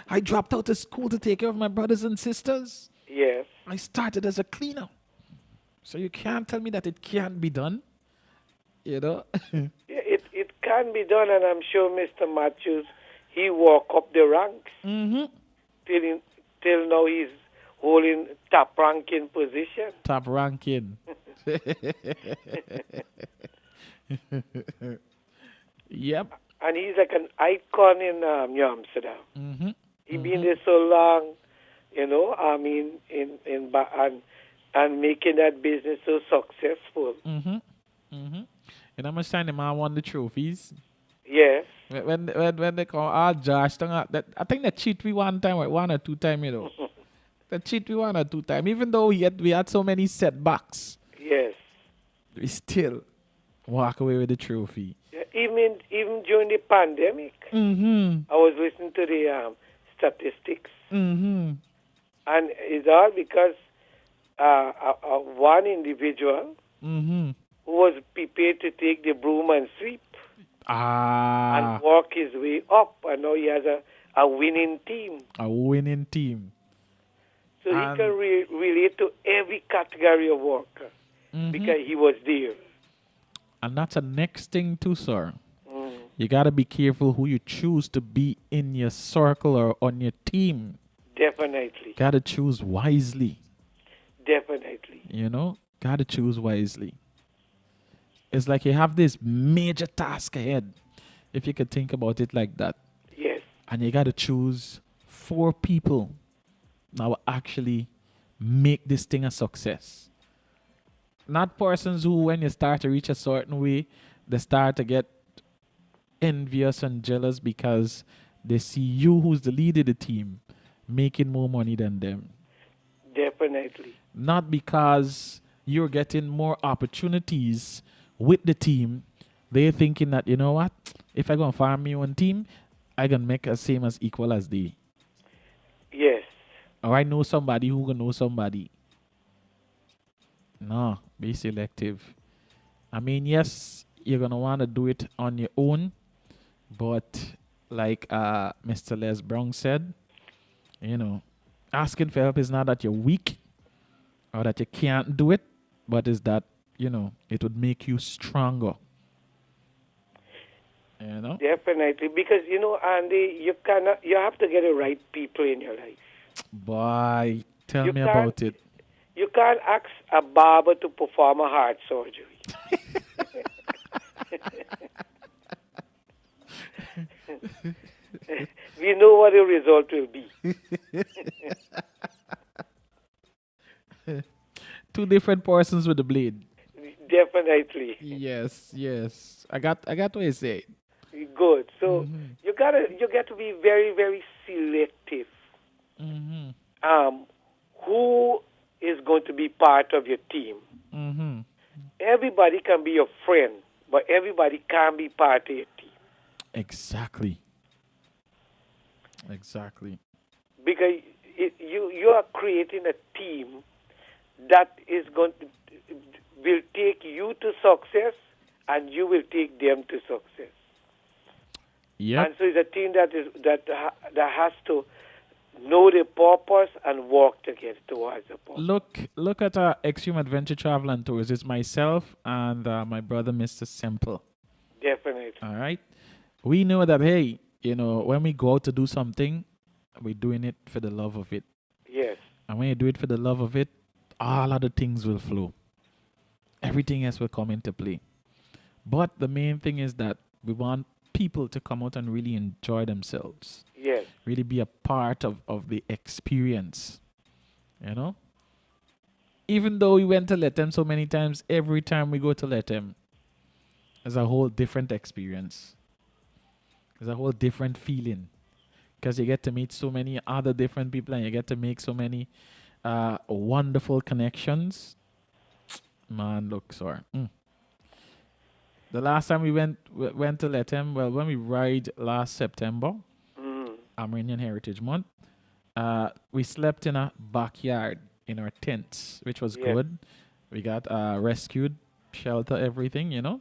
I dropped out of school to take care of my brothers and sisters. Yes. I started as a cleaner. So you can't tell me that it can't be done. Yeah, it can be done, and I'm sure Mr. Matthews, he walked up the ranks. Mm-hmm. Till now he's holding top ranking position. Top ranking. Yep. And he's like an icon in New Amsterdam. Mm-hmm. He been there so long, you know. I mean, and making that business so successful. Mm-hmm. Mm-hmm. And how much time the man won the trophies? Yes. When they call Josh, that I think the cheat we one time, or one or two time, you know. The cheat we one or two time. Even though we had so many setbacks, Yes. we still walk away with the trophy. Yeah, even during the pandemic, Mm-hmm. I was listening to the statistics, Mm-hmm. and it's all because one individual Mm-hmm. who was prepared to take the broom and sweep and walk his way up, and now he has a winning team. A winning team. So he can relate to every category of worker because he was there. And that's the next thing too, sir. Mm. You got to be careful who you choose to be in your circle or on your team. Definitely. Got to choose wisely. Definitely. You know, got to choose wisely. It's like you have this major task ahead, if you could think about it like that. Yes. And you got to choose 4 people that will actually make this thing a success. Not persons who, when you start to reach a certain way, they start to get envious and jealous because they see you, who's the leader of the team, making more money than them. Definitely. Not because you're getting more opportunities with the team. They're thinking that, you know what, if I go and farm me one team, I can make the same as equal as they. Yes. Or I know somebody who can know somebody. No, be selective. I mean, yes, you're going to want to do it on your own. But like Mr. Les Brown said, you know, asking for help is not that you're weak or that you can't do it, but is that, you know, it would make you stronger. You know? Definitely. Because, you know, Andy, you have to get the right people in your life. Boy, tell You me can't- about it. You can't ask a barber to perform a heart surgery. We know what the result will be. 2 different persons with the blade. Definitely. Yes, yes. I got what you say. Good. So you got to be very, very selective. Mm-hmm. Who is going to be part of your team? Mm-hmm. Everybody can be your friend, but everybody can't be part of your team. Exactly. Exactly. Because you are creating a team that is going to will take you to success, and you will take them to success. Yep. And so it's a team that has to know the purpose and work together towards the purpose. Look at our Extreme Adventure Travel and Tours. It's myself and my brother, Mr. Simple. Definitely. All right. We know that, hey, you know, when we go out to do something, we're doing it for the love of it. Yes. And when you do it for the love of it, all other things will flow. Everything else will come into play. But the main thing is that we want people to come out and really enjoy themselves. Yes. Really be a part of the experience. You know? Even though we went to Let Them so many times, every time we go to Let Them, it's a whole different experience. It's a whole different feeling. Because you get to meet so many other different people and you get to make so many wonderful connections. Man, look, sorry. The last time we went to Let Them, well, when we ride last September, Armenian Heritage Month, we slept in a backyard in our tents, which was good. We got rescued, shelter, everything, you know.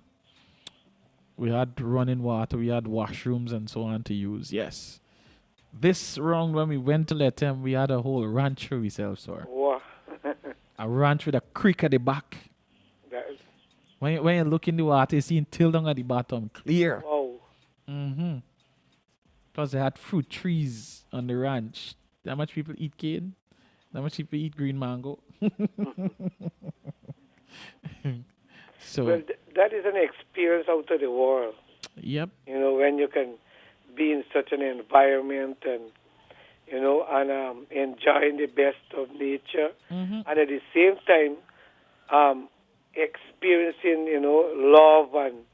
We had running water, we had washrooms and so on to use. Yes. This round when we went to Let Them, we had a whole ranch for ourselves, sir. Wow. A ranch with a creek at the back. When you look in the water, you see till down at the bottom, clear. Wow. It Because they had fruit trees on the ranch. That much people eat cane. That much people eat green mango. So, Well, that is an experience out of the world. yep. When you can be in such an environment and, enjoying the best of nature. Mm-hmm. And at the same time, experiencing, love and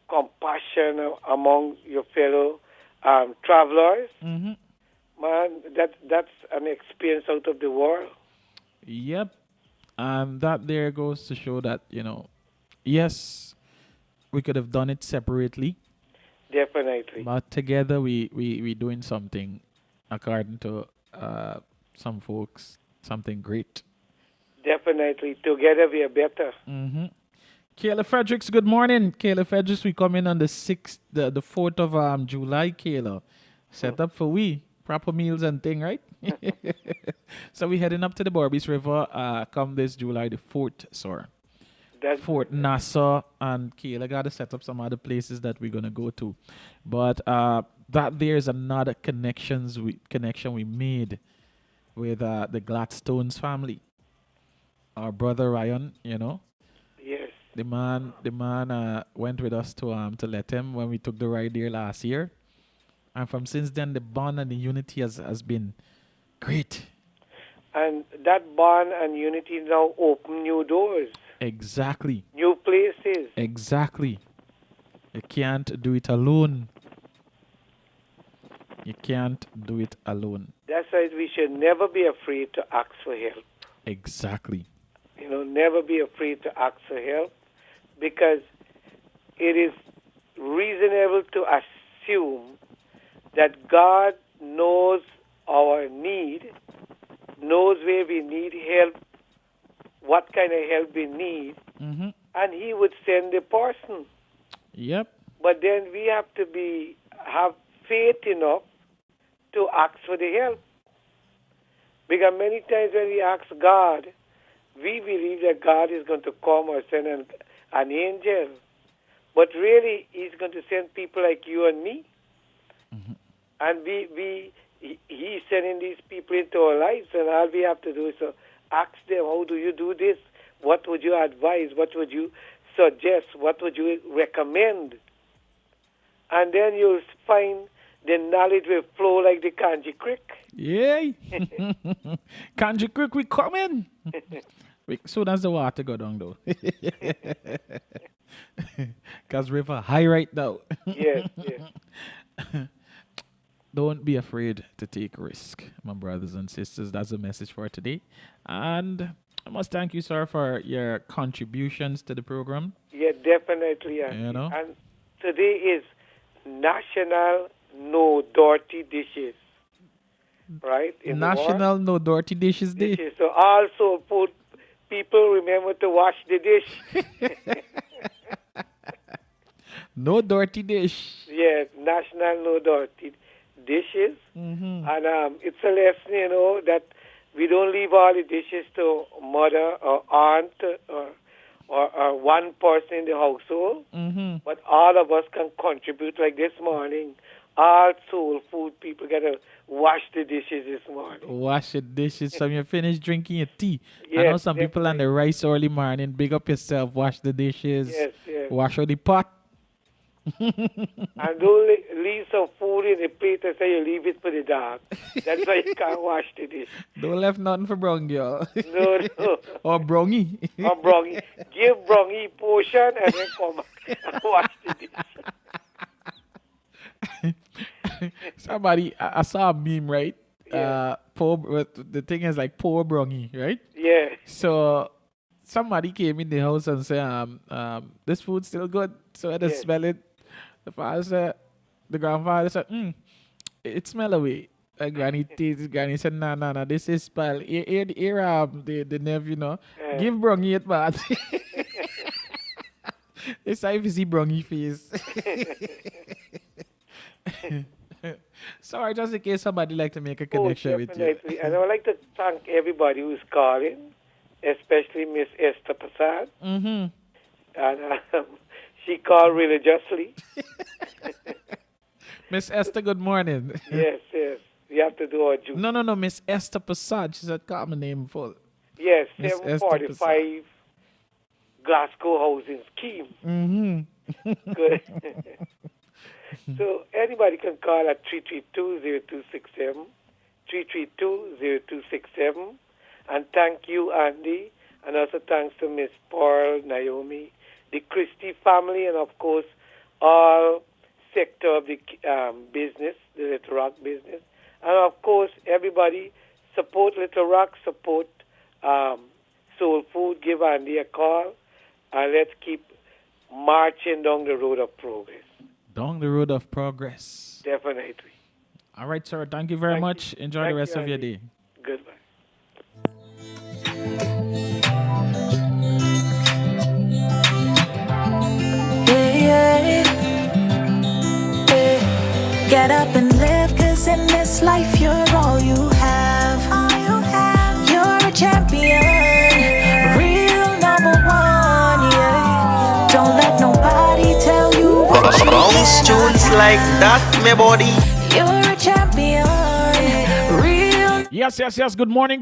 compassion among your fellow travelers. Mm-hmm. Man, that's an experience out of the world. Yep. And that there goes to show that, yes, we could have done it separately, Definitely. but together we doing something according to some folks, something great. Definitely. Together we are better. Mm-hmm. Kayla Fredericks, good morning. Kayla Fredericks, we come in on the 6th, the 4th of July, Kayla. Set up for we. Proper meals and thing, right? So we heading up to the Barbies River come this July the 4th, sir. That's Fort Nassau, and Kayla got to set up some other places that we're going to go to. But that there's another connection we made with the Gladstone's family. Our brother Ryan, yes. the man went with us to let him when we took the ride there last year. And from since then, the bond and the unity has been great. And that bond and unity now open new doors, Exactly. new places. Exactly. You can't do it alone. You can't do it alone. That's why we should never be afraid to ask for help. Exactly. Never be afraid to ask for help, because it is reasonable to assume that God knows our need, knows where we need help, what kind of help we need, Mm-hmm. and He would send the person. Yep. But then we have to have faith enough to ask for the help. Because many times when we ask God, we believe that God is going to come or send an angel. But really, He's going to send people like you and me. Mm-hmm. And He's sending these people into our lives, and all we have to do is ask them, how do you do this? What would you advise? What would you suggest? What would you recommend? And then you'll find the knowledge will flow like the Kanji Creek. Yay. Kanji Creek, we coming. Soon as the water go down, though. Because river high right now. Yes, yes. Don't be afraid to take risk, my brothers and sisters. That's the message for today. And I must thank you, sir, for your contributions to the program. Yeah, definitely. And today is National No Dirty Dishes, right? In National No Dirty Dishes Day. Dishes. So also people remember to wash the dish. No dirty dish. Yes, National No Dirty Dishes. Mm-hmm. And it's a lesson, that we don't leave all the dishes to mother or aunt or one person in the household, Mm-hmm. but all of us can contribute. Like this morning, all soul food people got to wash the dishes this morning. Wash the dishes. So you finish drinking your tea. I Yes, know some people on the rice early morning. Big up yourself. Wash the dishes. Yes, yes. Wash out the pot. And don't leave some food in the plate and say you leave it for the dog. That's why you can't wash the dish. Don't left nothing for Brong, girl. No. Or Brongy. Or Brongy. Give Brongy portion and then come back and wash the dish. Somebody, I saw a meme, right? Yeah. The thing is like poor Brongy, right? Yeah. So somebody came in the house and said, this food's still good. So I just smell it. The father said, the grandfather said, it smell away. And Granny tasted. Granny said, nah, this is spoiled. Here, the nephew, give Brongy it back. It's like if you see Brongy face. Sorry, just in case somebody like to make a connection with you. Definitely. And I would like to thank everybody who's calling, especially Miss Esther Prasad. Mm-hmm. And she called religiously. Miss Esther, good morning. Yes, yes. We have to do our duty. No, Miss Esther Passad. She said, call my name full. Yes, Miss Esther Passad. 745 Glasgow housing scheme. Mm-hmm. Good. So anybody can call at 332-0267, 332-0267. And thank you, Andy. And also thanks to Miss Pearl, Naomi, the Christie family, and of course, all sector of the business, the Little Rock business. And of course, everybody support Little Rock, support Soul Food, give Andy a call, and let's keep marching down the road of progress. Down the road of progress. Definitely. All right, sir. Thank you very much. Enjoy the rest of your day. Goodbye. Get up and live, cause in this life you're all you have. You're a champion, real number one, yeah. Don't let nobody tell you what you Bounce tunes like that, my body. You're a champion, real. Yes. Good morning.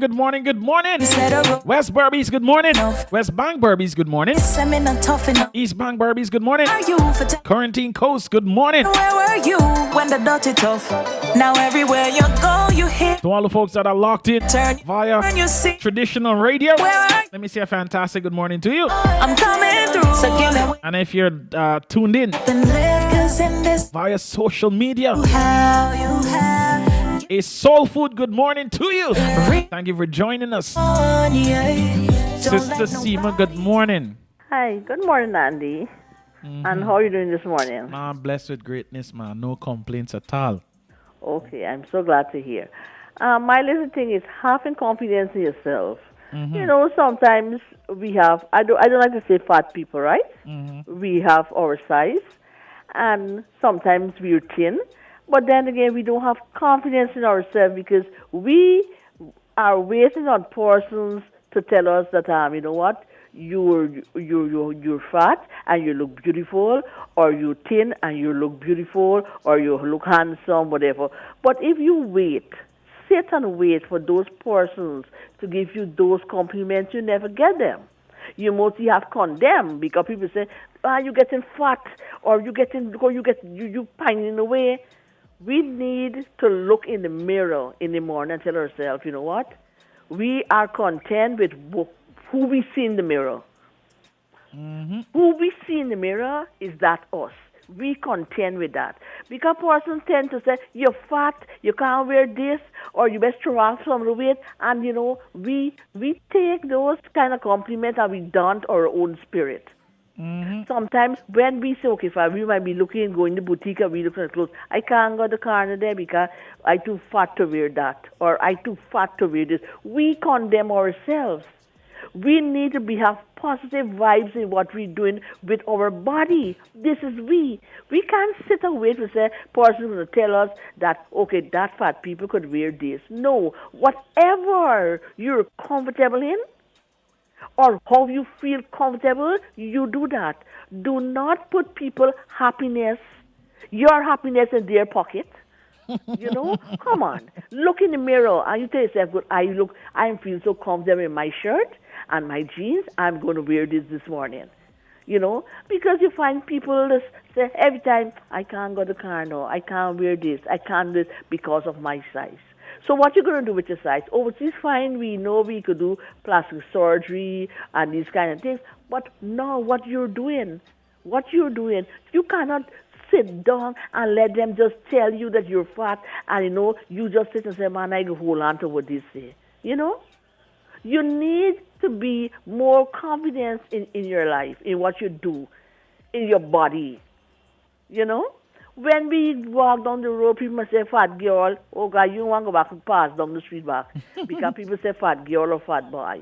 Set a West Burbies, good morning. West Bank Burbies, good morning. I'm not tough enough. East Bank Burbies, good morning. Are you for Quarantine Coast, good morning. Where were you when the dirty tough? Now everywhere you go, you hit. To all the folks that are locked in Turn via when you see traditional radio, where are let me say a fantastic good morning to you. I'm coming through. So give me And if you're tuned in and live, cause in this via social media, how you have a soul food good morning to you. Thank you for joining us. on, yeah. Sister Seema, good morning. Hi, good morning, Andy. And how are you doing this morning? Man, blessed with greatness, man. No complaints at all. Okay, I'm so glad to hear. My little thing is having confidence in yourself. You know, sometimes we have, I don't like to say fat people, right? We have our size, and sometimes we're thin. But then again, we don't have confidence in ourselves because we are waiting on persons to tell us that, you know what, you're fat and you look beautiful, or you're thin and you look beautiful, or you look handsome, whatever. But if you wait, sit and wait for those persons to give you those compliments, you never get them. You mostly have condemned because people say, you're getting fat, or you pining away. We need to look in the mirror in the morning and tell ourselves, you know what? We are content with who we see in the mirror. Who we see in the mirror is that us. We content with that. Because persons tend to say, you're fat, you can't wear this, or you best throw off some of the weight. And, you know, we take those kind of compliments and we daunt our own spirit. Sometimes when we say, okay, we might be looking, going to boutique and we look at clothes, I can't go to the corner there because I too fat to wear that, or I too fat to wear this. We condemn ourselves. We need to have positive vibes in what we're doing with our body. This is we. We can't sit and wait to say, person's going to tell us that, okay, that fat people could wear this. No, whatever you're comfortable in, or how you feel comfortable, you do that. Do not put people's happiness, your happiness in their pocket. You know, come on. Look in the mirror and you tell yourself, good, I feel so comfortable in my shirt and my jeans. I'm going to wear this morning. You know, because you find people that say every time, I can't go to the car now, I can't wear this, I can't do this because of my size. So what you're going to do with your size? Overseas, fine, we know we could do plastic surgery and these kind of things. But no, what you're doing, you cannot sit down and let them just tell you that you're fat and, you know, you just sit and say, man, I can hold on to what they say. You know? You need to be more confident in your life, in what you do, in your body. You know? When we walk down the road, people say, fat girl, oh God, you don't want to go back and pass down the street back. Because people say fat girl or fat boy.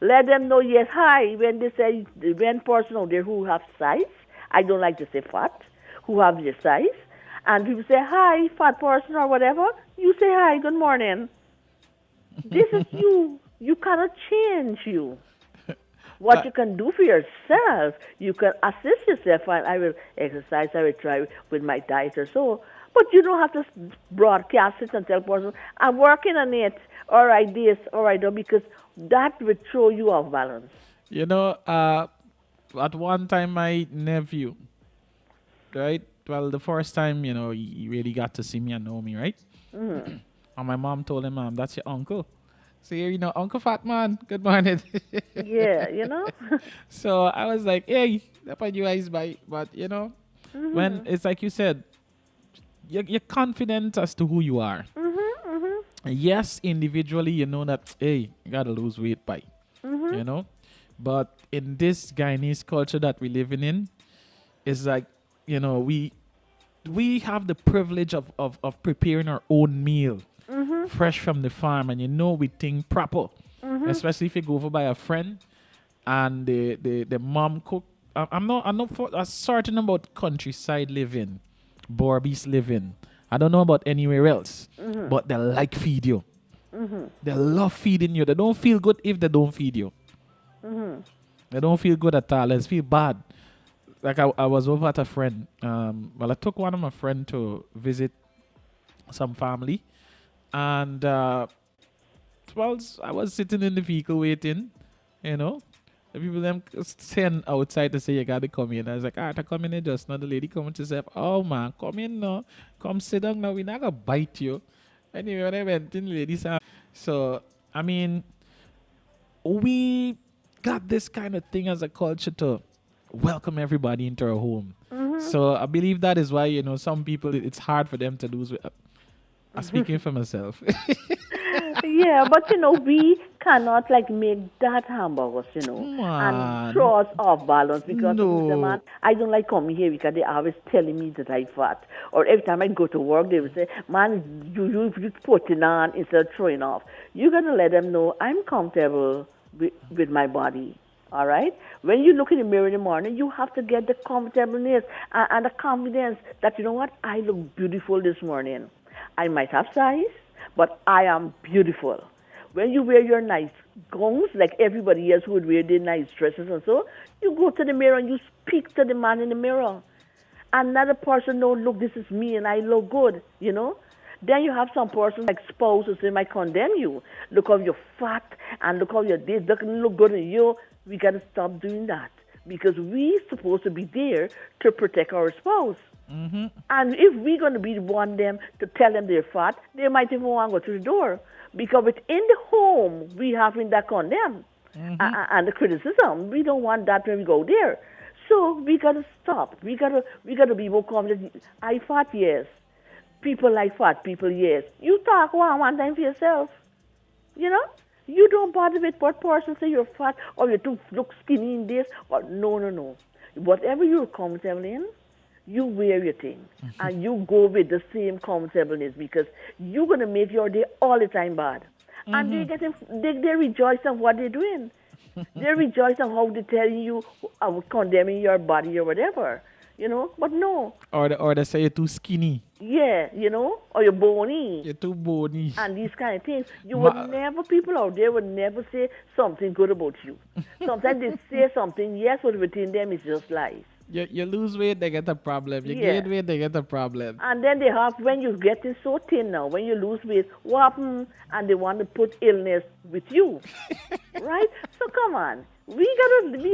Let them know, yes, hi. When they say, when person out there who have size, I don't like to say fat, who have their size, and people say, hi, fat person or whatever, you say, hi, good morning. This is you. You cannot change you. What you can do for yourself, you can assist yourself, and I will exercise, I will try with my diet or so. But you don't have to broadcast it and tell person, I'm working on it, all right, this, all right, no, because that will throw you off balance. You know, at one time, my nephew, right? Well, the first time, he really got to see me and know me, right? And my mom told him, that's your uncle. So, Uncle Fat Man, good morning. Yeah, you know? So I was like, hey, that's what you guys buy. But, when it's like you said, you're confident as to who you are. Yes, individually, you know that, hey, you got to lose weight by, But in this Guyanese culture that we're living in, it's like, we have the privilege of preparing our own meal fresh from the farm, and we think proper, especially if you go over by a friend and the mom cook. I'm not for a certain about countryside living, Borbies living. I don't know about anywhere else, but they like feed you. They love feeding you. They don't feel good if they don't feed you. They don't feel good at all. They feel bad. Like I was over at a friend. I took one of my friend to visit some family, and I was sitting in the vehicle waiting. The people them stand outside to say you gotta come in. I was like, I come in just now. The lady coming to say, oh man, come in now. Come sit down now. We're not gonna bite you. Anyway, when I went in, the lady said, so I mean, we got this kind of thing as a culture to welcome everybody into our home. So I believe that is why, some people, it's hard for them to lose weight. I'm speaking for myself. Yeah, but we cannot make that hamburgers, and throw us off balance because man, I don't like coming here because they always telling me that I fat. Or every time I go to work, they will say, man, you putting on instead of throwing off. You got to let them know I'm comfortable with my body. All right? When you look in the mirror in the morning, you have to get the comfortableness and the confidence that, what, I look beautiful this morning. I might have size, but I am beautiful. When you wear your nice gowns, like everybody else would wear their nice dresses and so, you go to the mirror and you speak to the man in the mirror. Another person knows, look, this is me and I look good, Then you have some person like spouses, they might condemn you. Look how you're fat and look how you're this, doesn't look good in you. We got to stop doing that because we're supposed to be there to protect our spouse. And if we're going to be the one them to tell them they're fat, they might even want to go to the door. Because within the home, we having that condemn and the criticism. We don't want that when we go there. So we got to stop. We got to be more confident. I fat, yes. People like fat people, yes. You talk one time for yourself. You don't bother with what person say you're fat or you look skinny in this. Or no. Whatever you're comfortable in, you wear your thing. And you go with the same comfortableness because you're going to make your day all the time bad. And they rejoice on what they're doing. They rejoice on how they're telling you, condemning your body or whatever. But no. Or they say you're too skinny. Yeah, or you're bony. You're too bony. And these kind of things. People out there would never say something good about you. Sometimes they say something, yes, but within them it's just lies. You lose weight, they get a problem. You gain weight, they get a problem. And then they have, when you're getting so thin now, when you lose weight, what happens? And they want to put illness with you. Right? So come on. We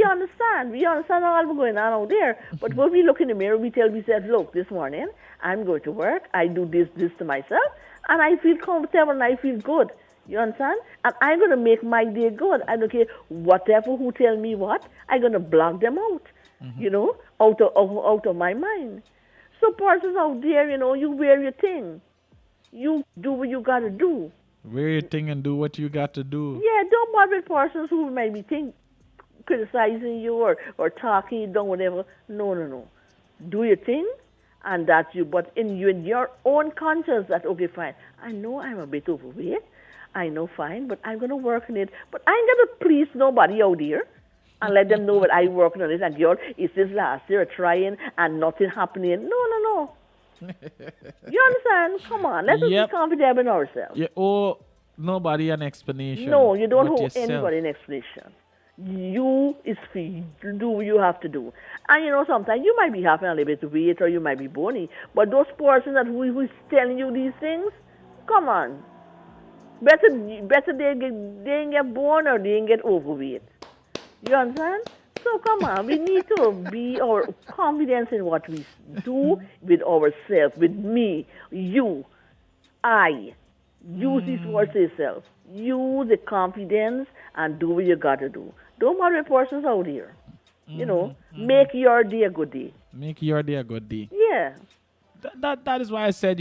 understand. We understand all what's going on out there. But when we look in the mirror, we tell ourselves, look, this morning, I'm going to work. I do this to myself. And I feel comfortable and I feel good. You understand? And I'm going to make my day good. I don't care whatever who tell me what. I'm going to block them out. Out of my mind. So persons out there, you wear your thing. You do what you got to do. Wear your thing and do what you got to do. Yeah, don't bother with persons who might be criticizing you or talking you down, whatever. No. Do your thing, and that's you. But in your own conscience, that, okay, fine. I know I'm a bit overweight. I know, fine, but I'm going to work on it. But I ain't going to please nobody out there. And let them know that I'm working on it. And it's this last year trying and nothing happening. No. You understand? Come on. Let's be confident in ourselves. You owe nobody an explanation. No, you don't owe yourself. anybody an explanation. You is free. Do what you have to do. And sometimes you might be having a little bit of weight or you might be bony, but those persons that who's telling you these things, come on. Better they didn't get born or they didn't get overweight. You understand? So come on, we need to be our confidence in what we do with ourselves, with me, you, I. Use these words to yourself. Use the confidence and do what you got to do. Don't bother with persons out here. Make your day a good day. Make your day a good day. Yeah. That is why I said,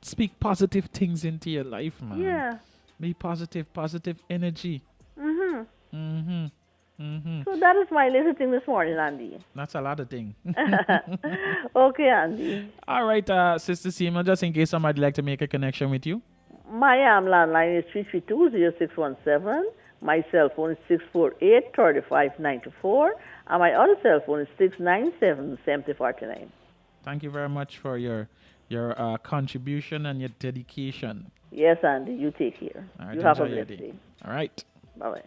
speak positive things into your life, man. Yeah. Be positive energy. So that is my little thing this morning, Andy. That's a lot of things. Okay, Andy. All right, Sister Seema, just in case somebody like to make a connection with you. My landline is 332-0617. My cell phone is 648-3594. And my other cell phone is 697-7049. Thank you very much for your contribution and your dedication. Yes, Andy. You take care. All right, you have a enjoy your blessed day. day. All right. Bye-bye.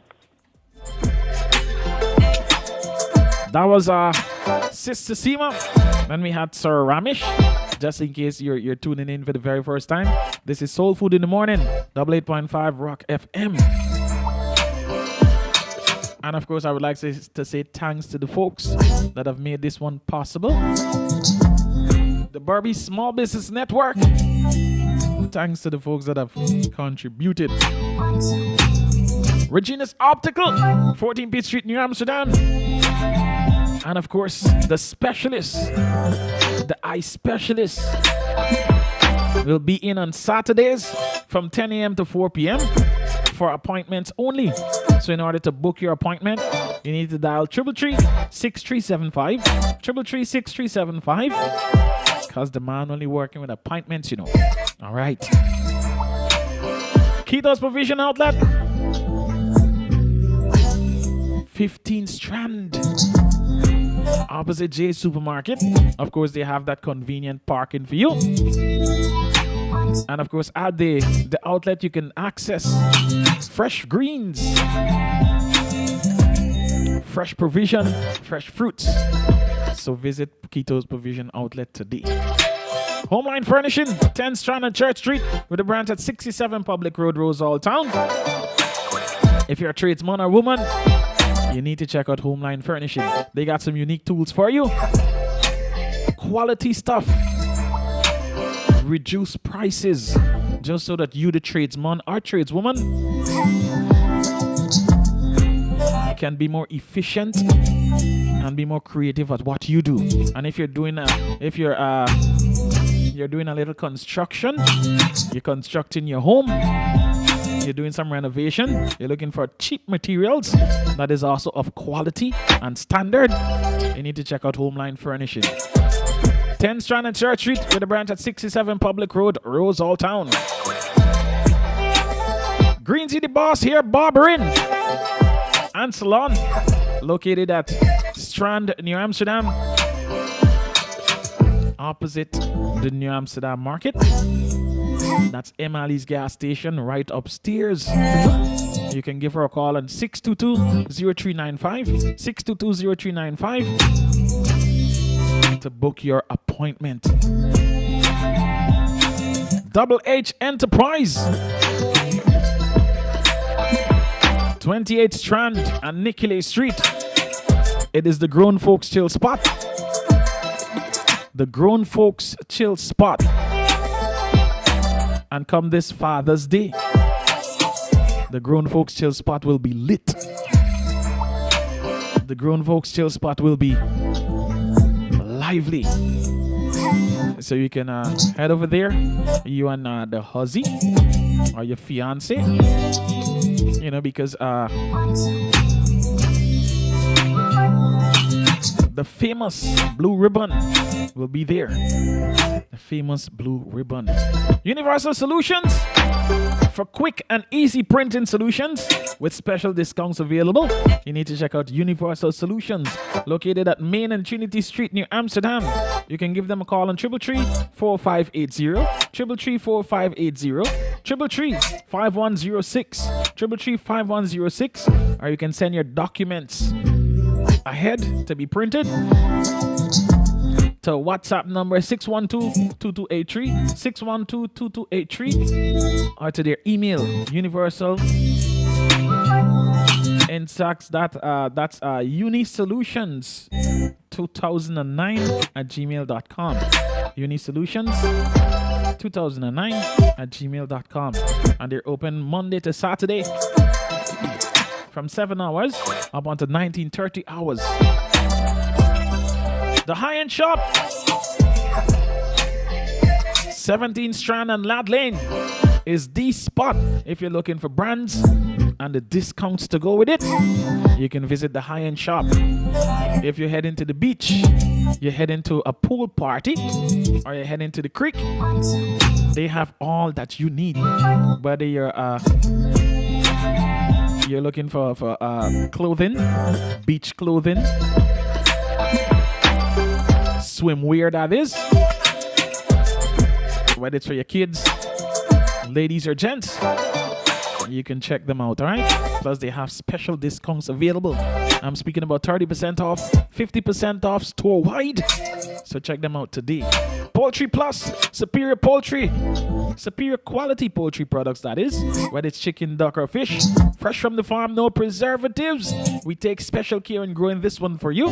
That was Sister Seema. Then we had Sir Ramesh. Just in case you're tuning in for the very first time, this is Soul Food in the Morning, 88.5 Rock FM. And of course, I would like to say thanks to the folks that have made this one possible. The Barbie Small Business Network. Thanks to the folks that have contributed. Regina's Optical, 14 Pitt Street, New Amsterdam. And of course, the specialist, the eye specialist, will be in on Saturdays from 10 a.m. to 4 p.m. for appointments only. So in order to book your appointment, you need to dial 333-6375, 333-6375, because the man only working with appointments, All right. Keto's Provision Outlet, 15 Strand, opposite Jay's Supermarket. Of course, they have that convenient parking for you. And of course, at the outlet, you can access fresh greens, fresh provision, fresh fruits. So visit Keto's Provision Outlet today. Homeline Furnishing, 10 Strand and Church Street, with a branch at 67 Public Road, Rosal Town. If you're a tradesman or woman, you need to check out Homeline Furnishing. They got some unique tools for you. Quality stuff. Reduced prices. Just so that you, the tradesman or tradeswoman, can be more efficient and be more creative at what you do. And if you're doing you're doing a little construction, you're constructing your home, you're doing some renovation, you're looking for cheap materials that is also of quality and standard, you need to check out Homeline Furnishing. 10 Strand and Church Street with a branch at 67 Public Road, Rosal Town. Green City Boss here, barbering and salon, located at Strand, New Amsterdam, opposite the New Amsterdam Market. That's Emily's gas station right upstairs. You can give her a call on 622-0395, 622-0395 to book your appointment. Double H Enterprise, 28th Strand and Nicolay Street. It is the grown folks chill spot. The grown folks chill spot. And come this Father's Day, the grown folks chill spot will be lit. The grown folks chill spot will be lively. So you can head over there, you and the huzzy or your fiance, because the famous Blue Ribbon will be there. The famous Blue Ribbon. Universal Solutions, for quick and easy printing solutions with special discounts available. You need to check out Universal Solutions, located at Main and Trinity Street, New Amsterdam. You can give them a call on 333-4580, 333-4580. 333-5106. 333-5106. Or you can send your documents ahead to be printed to WhatsApp number 612-2283, 612-2283, or to their email, universal Intax, that's unisolutions2009@gmail.com. unisolutions2009@gmail.com. And they're open Monday to Saturday from 7 hours up until 19:30 hours. The high-end shop, 17 Strand and Lad Lane, is the spot if you're looking for brands and the discounts to go with it. You can visit the high-end shop. If you're heading to the beach, you're heading to a pool party, or you're heading to the creek, they have all that you need. Whether you're looking for clothing, beach clothing, swimwear, that is, whether it's for your kids, ladies or gents, you can check them out, all right? Plus, they have special discounts available. I'm speaking about 30% off, 50% off store-wide. So check them out today. Poultry Plus, superior poultry, superior quality poultry products, that is, whether it's chicken, duck, or fish, fresh from the farm, no preservatives. We take special care in growing this one for you.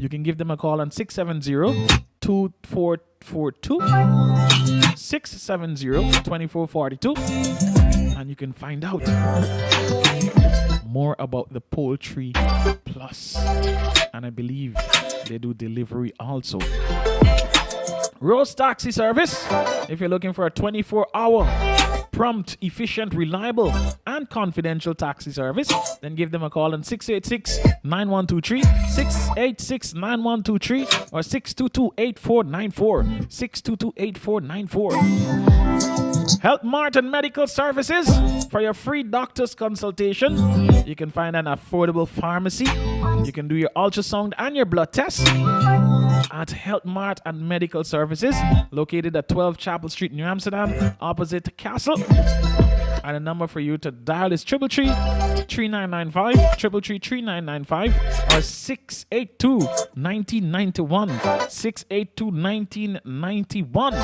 You can give them a call on 670-2442, 670-2442, and you can find out more about the Poultry Plus. And I believe they do delivery also. Rose Taxi Service. If you're looking for a 24-hour prompt, efficient, reliable, and confidential taxi service, then give them a call on 686-9123, 686-9123, or 622-8494, 622-8494. Health Mart and Medical Services for your free doctor's consultation. You can find an affordable pharmacy. You can do your ultrasound and your blood test at Health Mart and Medical Services, located at 12 Chapel Street, New Amsterdam, opposite Castle. And the number for you to dial is 333-3995, 333-3995, or 682-1991, 682-1991.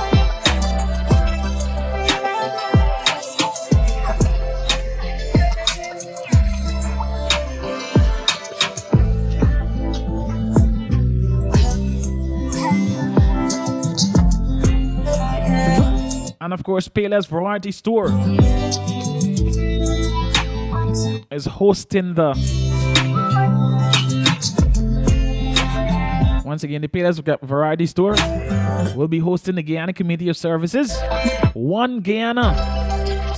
And of course, Payless Variety Store is hosting the... Once again, the Payless Variety Store will be hosting the Guyana Committee of Services One Guyana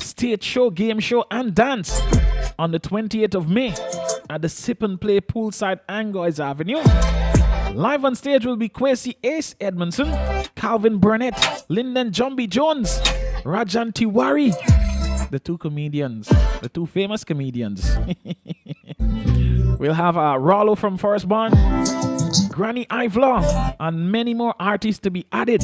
Stage Show, Game Show, and Dance on the 28th of May at the Sip and Play Poolside, Angois Avenue. Live on stage will be Kwesi Ace Edmondson, Calvin Burnett, Lyndon Jumby Jones, Rajan Tiwari, the two famous comedians. We'll have Rollo from Forest Bond, Granny Ivelaw, and many more artists to be added.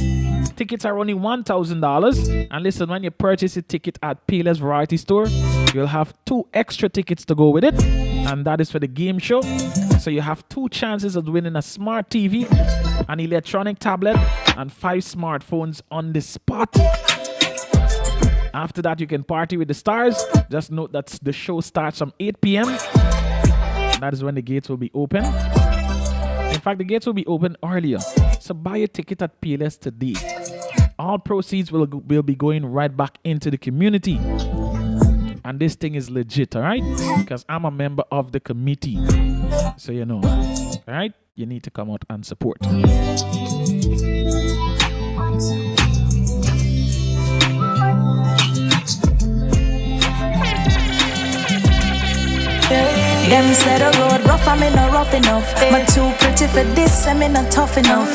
Tickets are only $1,000. And listen, when you purchase a ticket at Payless Variety Store, you'll have 2 extra tickets to go with it. And that is for the game show. So you have 2 chances of winning a smart TV, an electronic tablet, and 5 smartphones on the spot. After that, you can party with the stars. Just note that the show starts from 8 p.m. That is when the gates will be open. In fact, the gates will be open earlier. So buy a ticket at Payless today. All proceeds will be going right back into the community. And this thing is legit, all right? Because I'm a member of the committee. So you know, all right? You need to come out and support. Them said the road rough, I'm not rough enough. But too pretty for this, I'm not tough enough.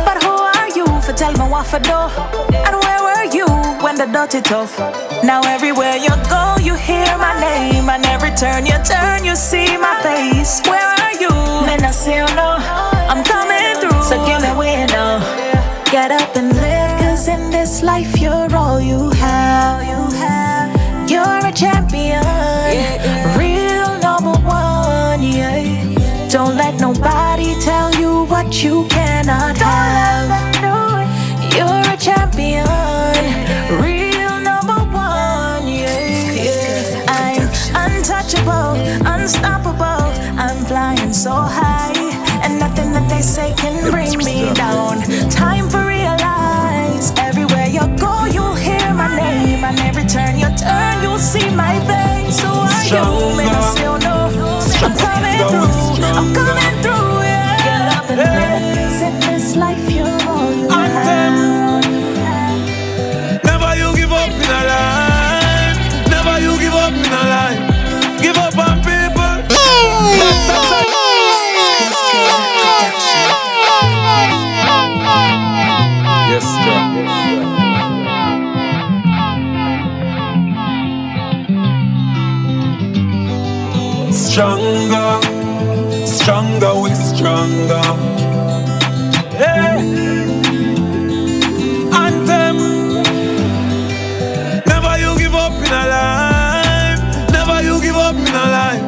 But who are you for tell me what for do? And where were you when the dirty tough? Now everywhere you go, you hear my name. And every turn you turn, you see my face. Where are you? Man, I see you now. I'm coming through, so give me way now. Get up and live, cause in this life you're all you have. champion, real number one, yeah. Don't let nobody tell you what you cannot have. You're a champion, real number one, yeah. I'm untouchable, unstoppable. I'm flying so high, and nothing that they say can bring me down. Time to realize, everywhere you go, you'll hear my name, and every turn you turn, you'll see my face. So are you, man? I still know I'm coming through. I'm coming through, yeah. Get up and dance in this life, you're all you have. Never you give up in a life. Never you give up in a life. Give up on people. That's such a yes, stronger, stronger, we stronger. Hey, anthem. Never you give up in a life. Never you give up in a life.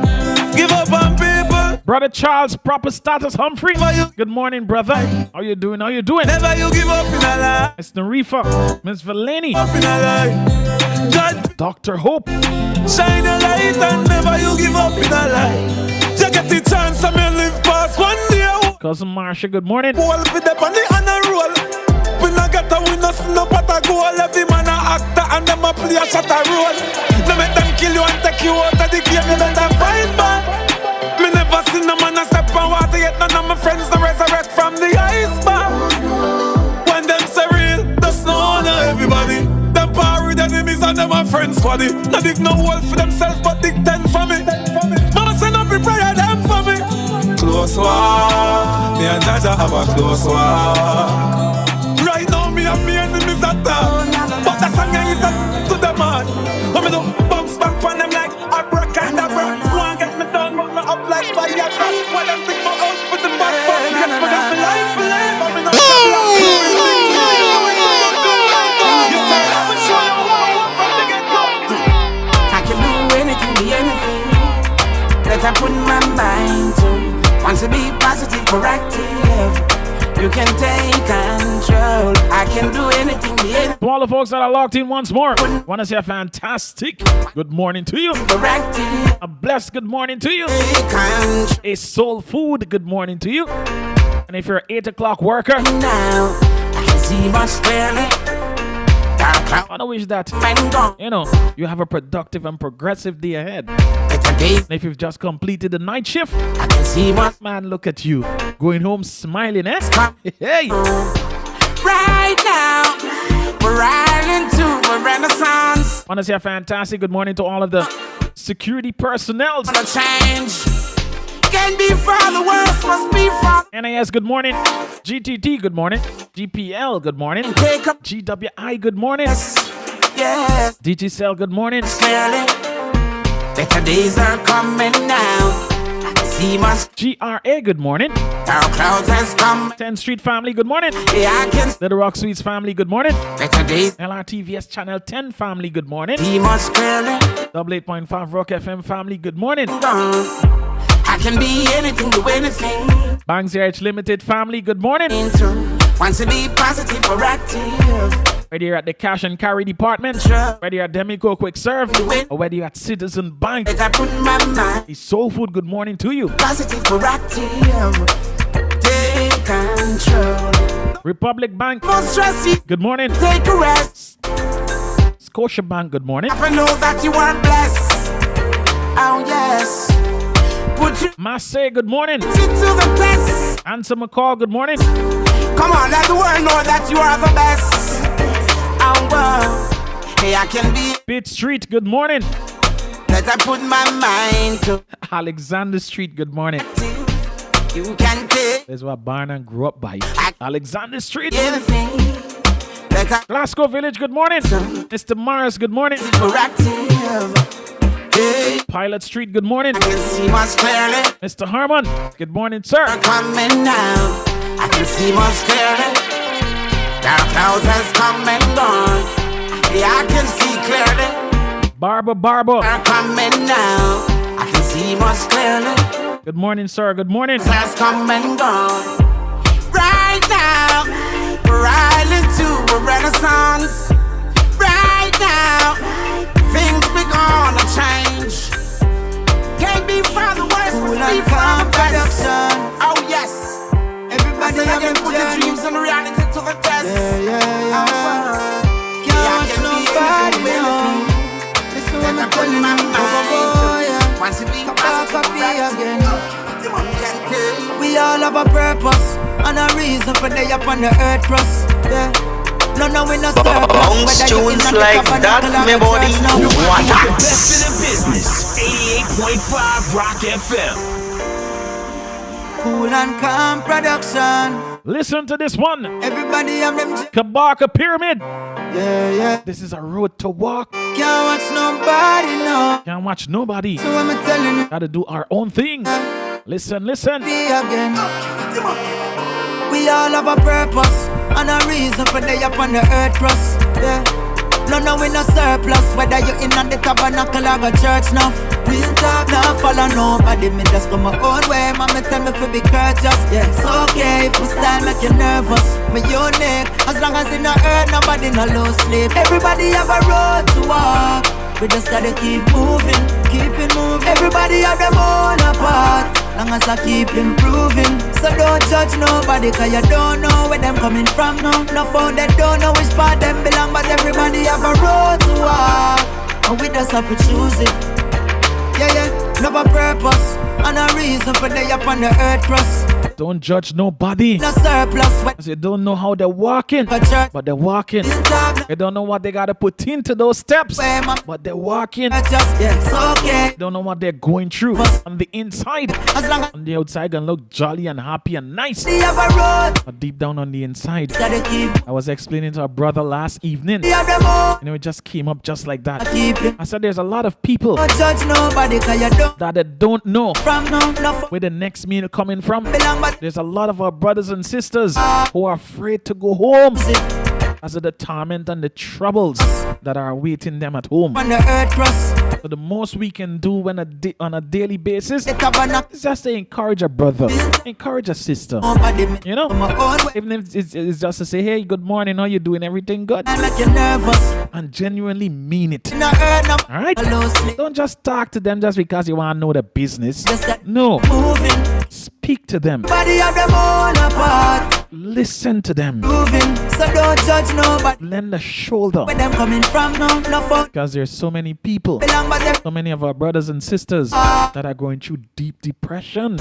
Give up on people. Brother Charles, proper status Humphrey. Good morning, brother. How you doing? How you doing? Never you give up in a life. It's Narifa, Miss Valeni, Up in a life. God, Dr. Hope. shine a light and never you give up in a life. You get the chance and me live past one day. Cousin Marsha, good morning. Wall with them on the honor roll. We not get a win, no snap at a goal. Every man a actor and them a play a shot a role. No make them kill you and take you out of the game. You better fight back. Me never seen no man a step on water yet. None of my friends no resurrect from the iceberg. When them say real, that's no honor everybody. Them power with enemies and them a friends squaddy. No dig no wall for themselves but dig 10 for me. Mama send up a prayer them for me. Close walk, me and Jaja have a close walk. Right now me and me enemies attack, but the song is up to the man. When me do bounce back on them like abracadabra. One get me down, but me up like Viagra. When them think my out with the back, but yes, me got me life for life. But me not stop like you say I'm a show you what from the get-go. I can do anything, be anything that I put my mind to. Want to be positive, proactive. You can take control. I can do anything, be anything. To all the folks that are locked in once more, want to say a fantastic good morning to you. Proactive. A blessed good morning to you. Take control. A soul food good morning to you. And if you're an 8 o'clock worker, Now I can see much clearly. Dark cloud. I wish that, Find gone. you know, you have a productive and progressive day ahead. Better days. And if you've just completed the night shift, I can see much. man, look at you. Going home smiling, eh? Hey! Right now, we're riding to a renaissance. Want to say a fantastic good morning to all of the security personnel. The change can be for the worst, must be for. NAS, good morning. GTT, good morning. GPL, good morning. Take up. GWI, good morning. Yes, DGCell, good morning. clearly. Better days are coming now. I can see much. GRA, good morning. Dark clouds has come. 10th Street family, good morning. Yeah, I can Little Rock Suites family, good morning. better days. LRTVS Channel 10 family, good morning. See much clearly. Double 8.5 Rock FM family, good morning. Gone. I can be anything, do anything. Bangs RH Limited family, good morning. Into want to be positive, proactive. Whether you're at the cash and carry department, Sure. whether you're at Demico Quick Serve, or whether you're at Citizen Bank, Better put my mind. it's soul food, good morning to you. Positive, proactive. Take control. Republic Bank, Most stress you. good morning. Take a rest. Scotia Bank, good morning. I know that you are blessed. Oh yes. Put you Massey, good morning. to the test. Answer McCall, good morning. Come on, let the world know that you are the best. Oh wow. Hey, I can be. Pitt Street, good morning. Let I put my mind to. Alexander Street, good morning. You can take That's what Barnum grew up by. Alexander Street. anything. Let I Glasgow Village, good morning. Mr. Morris, good morning. be proactive. Hey, Pilot Street, good morning. I can see much clearly. Mr. Harmon, good morning, sir. Coming now, I can see much clearly. Dark clouds has come and gone. Yeah, I can see clearly. Barber. are coming now. I can see much clearly. Good morning, sir. Good morning. Has come and gone. Right now, we're right into a renaissance. Right now, things be gonna change. Can't be from the west, must be from the best. Oh yes. Everybody again put the dreams and reality to the test. Can't watch nobody know. Listen when I'm telling you. Once you be back again. We all have a purpose and a reason for day upon the earth crust. Yeah. No, we not Bounce tunes like that, my body. What? The best in the business. 88.5 Rock FM. Cool and calm production. Listen to this one. Everybody have them. Kabaka Pyramid. Yeah. This is a road to walk. Can't watch nobody, no. Can't watch nobody. So I'm telling you. Gotta do our own thing. Listen. Be again. We all have a purpose and a reason for day upon the earth crust. Yeah. No, we no surplus. Whether you in on the tabernacle or go church now. Real talk, now follow nobody. Me just go my own way. Mama tell me to be courteous. Yeah, it's okay if my style make you nervous. Me unique. As long as in the earth, nobody no lose sleep. Everybody have a road to walk. We just gotta keep it moving. Everybody have them own apart. Long as I keep improving. So don't judge nobody, cause you don't know where them coming from. No phone, they don't know which part them belong. But everybody have a road to walk, and we just have to choose it. Yeah, love a purpose and a reason for day upon the earth crust. Don't judge nobody. No surplus. You don't know how they're walking, but they're walking. You don't know what they gotta put into those steps, but they're walking. Okay. Don't know what they're going through on the inside. On the outside, gonna look jolly and happy and nice, but deep down on the inside. I was explaining to a brother last evening, and it just came up just like that. I said there's a lot of people that they don't know where the next meal coming from. There's a lot of our brothers and sisters who are afraid to go home as of the torment and the troubles that are awaiting them at home. So the most we can do when on a daily basis is just to encourage a brother, encourage a sister. You know, even if it's just to say, hey, good morning, how you doing? Everything good? And genuinely mean it. Alright? Don't just talk to them just because you want to know the business. No. Speak to them. Listen to them. So don't judge nobody. Lend a shoulder. Where them coming from, no because there's so many people, so many of our brothers and sisters that are going through deep depression.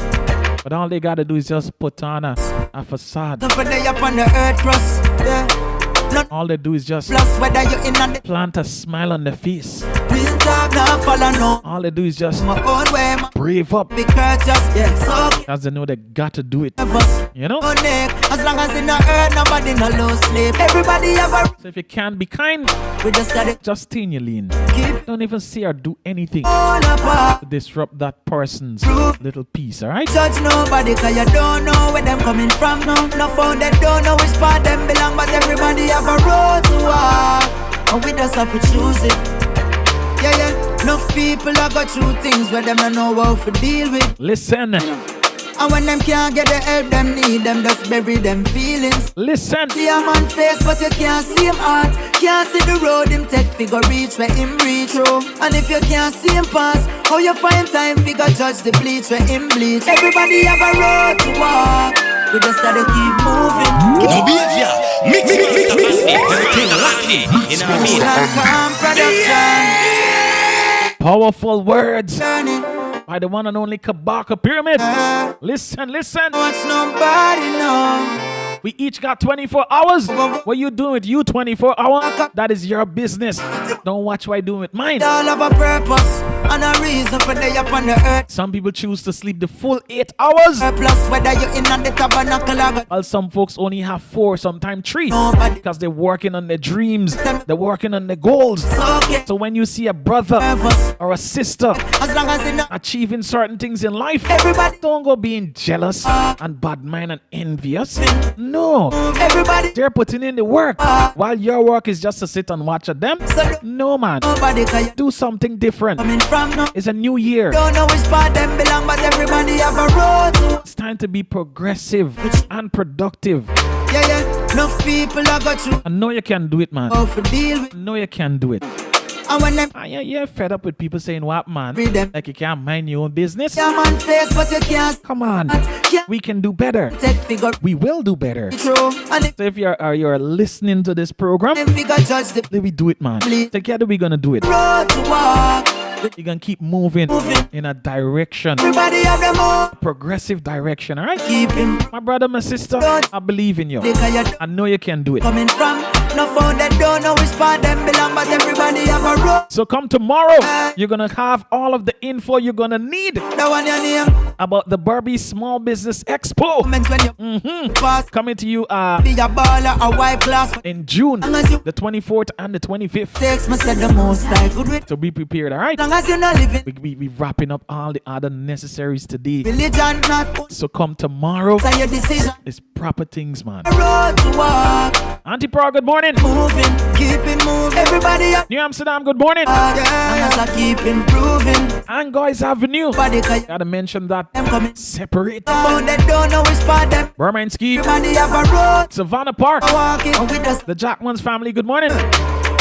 But all they gotta do is just put on a facade. All they do is just plant a smile on their face. All they do is just brave up because they know they got to do it. You know? As long as in the earth, nobody no lose sleep. Everybody have a. So if you can't be kind, We just got it. just stay in your lane. Don't even say or do anything All apart. to disrupt that person's little piece, alright? Judge nobody, cause you don't know where them coming from. No phone, they don't know which part them belong. But everybody have a road to walk, and we just have to choose it. Yeah. Enough people are go through things where them don't know how to deal with. Listen. And when them can't get the help them need, them just bury them feelings. Listen. See a man face, but you can't see him heart. Can't see the road him take, figure reach where him reach through. And if you can't see him pass, how you find time, figure judge the bleach where him bleach. Everybody have a road to walk. We just gotta keep moving. No behavior. Mix. Everything locked in. You know what I mean? And calm production. Powerful words Turning. by the one and only Kabaka Pyramid. Listen. What's nobody know? We each got 24 hours. What you doing with you 24 hours? That is your business. Don't watch what I doing with mine. All have a purpose and a reason for they up on the earth. Some people choose to sleep the full 8 hours. Plus whether you're in on the tabernacle or While some folks only have 4, sometimes 3. nobody. Because they're working on their dreams. They're working on their goals. Okay. So when you see a brother Nervous. or a sister As long as you know achieving certain things in life, everybody don't go being jealous and bad mind and envious. No. everybody They're putting in the work. While your work is just to sit and watch at them. No, man. nobody can you Do something different. coming from no. It's a new year. Don't know which part them belong, but everybody have a road to. It's time to be progressive and productive. Yeah. Enough people I got through. I know you can do it, man. How to deal with. I know you can do it. And when them You're fed up with people saying what, man? read them. Like you can't mind your own business? Yeah, man face, but you can't. Come on. Yeah. We can do better. Take figure We will do better. true. And if So if you're listening to this program, them figure judge the let me do it, man. Please. Together we're gonna do it. road to walk. You're gonna keep moving in a direction, Everybody have them all. progressive direction, all right? Keep him My brother, my sister, I believe in you. because you're I know you can do it. coming from. No phone that don't know which part them belong, but everybody have a road. So come tomorrow, you're gonna have all of the info you're gonna need The one your name. about the Barbie Small Business Expo Moment when you pass. coming to you Be a baller, a white glass. in June, Long as you the 24th and the 25th. takes me said the most like good with. So be prepared, all right? Long as you not living We wrapping up all the other necessaries today. religion, not So come tomorrow, say your decision. it's proper things, man. A road to walk. Auntie Pro, good morning. Moving, keep it moving. Everybody up. New Amsterdam, good morning. Long as I keep improving. And Guys Avenue. Body can Gotta mention that. them coming. Separate. No phone that don't know which part them. Burman Ski. Everybody have a road. Savannah Park. Walking with us. The Jackman's family, good morning.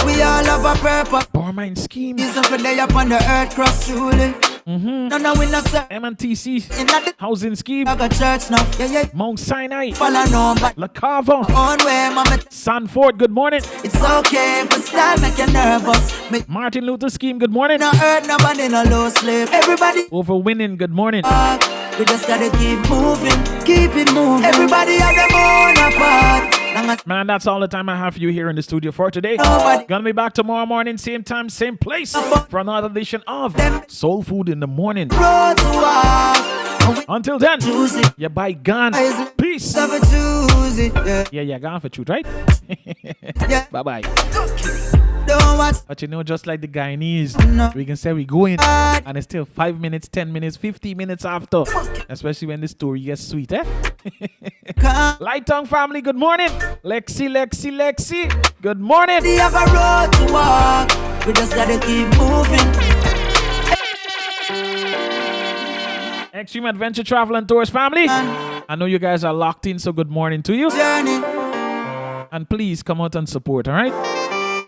We all have a purpose. Burman Scheme. Reason for day up on the earth cross truly. No, no, we not sir. MNTC. In the Housing Scheme. I got church now. Yeah. Mount Sinai. Follow no, but La Cava. on way, mama. Sanford, good morning. It's okay, but style make you nervous. Me Martin Luther Scheme, good morning. no hurt nobody, no low sleep. Everybody Over Winning, good morning. walk. We just gotta keep moving, keep it moving. Everybody have them own apart. Long as Man, that's all the time I have for you here in the studio for today. nobody Gonna be back tomorrow morning, same time, same place, for another edition of Soul Food in the Morning. road to walk. And we Until then, choose it. you're by gone. Peace. Never choose it. Yeah, gone for truth, right? Yeah. Bye-bye. Don't watch. But you know, just like the Guyanese, No. we can say we going, and it's still 5 minutes, 10 minutes, 15 minutes after. Especially when the story gets sweet, eh? Can't Light Tongue family, good morning. Lexi. Good morning. we have a road to walk. We just gotta keep moving. Extreme Adventure Travel and Tours family. I know you guys are locked in, so good morning to you. Journey. And please come out and support, all right?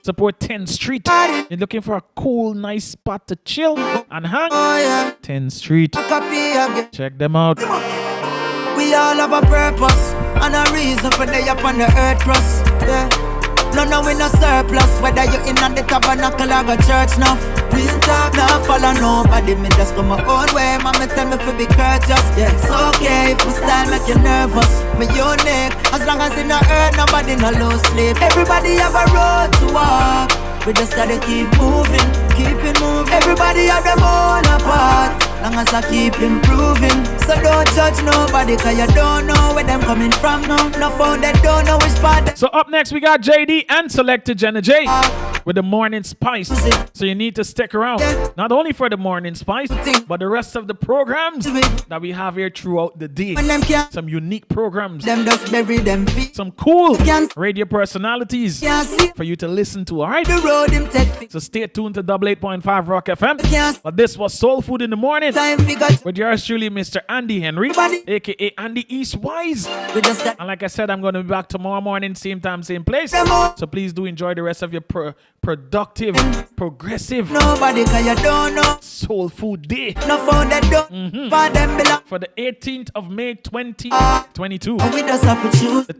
Support 10th Street. You're looking for a cool, nice spot to chill and hang? Oh yeah. 10th Street. Copy again. Check them out. We all have a purpose and a reason for day up on the earth crust. Yeah. No, we no surplus. Whether you're in on the tabernacle or go church now. Real talk, now follow nobody. Me just come my own way. Mama tell me to be courteous. Yeah, it's okay if my style make you nervous. Me unique. As long as in the earth, nobody no lose sleep. Everybody have a road to walk. We just gotta keep moving, keep it moving. Everybody have them all apart. Long as I keep improving. So don't judge nobody, cause you don't know where them coming from. No phone that don't know which part. So up next, we got JD and Selective Jenna J with the Morning Spice. So you need to stick around. Not only for the Morning Spice, but the rest of the programs that we have here throughout the day. When them can't, Some unique programs. them just bury them feet. Some cool Can't- radio personalities Can't see for you to listen to, alright? the road him take feet. So stay tuned to 88.5 Rock FM. Can't But this was Soul Food in the Morning time figure. with yours truly, Mr. Andy Henry, aka Andy Eastwise. We just got And like I said, I'm going to be back tomorrow morning, same time, same place. them all. So please do enjoy the rest of your productive, progressive, Nobody, cause you don't know. Soul Food Day No phone that don't. For them belong. for the 18th of May 2022. And we just have to choose. The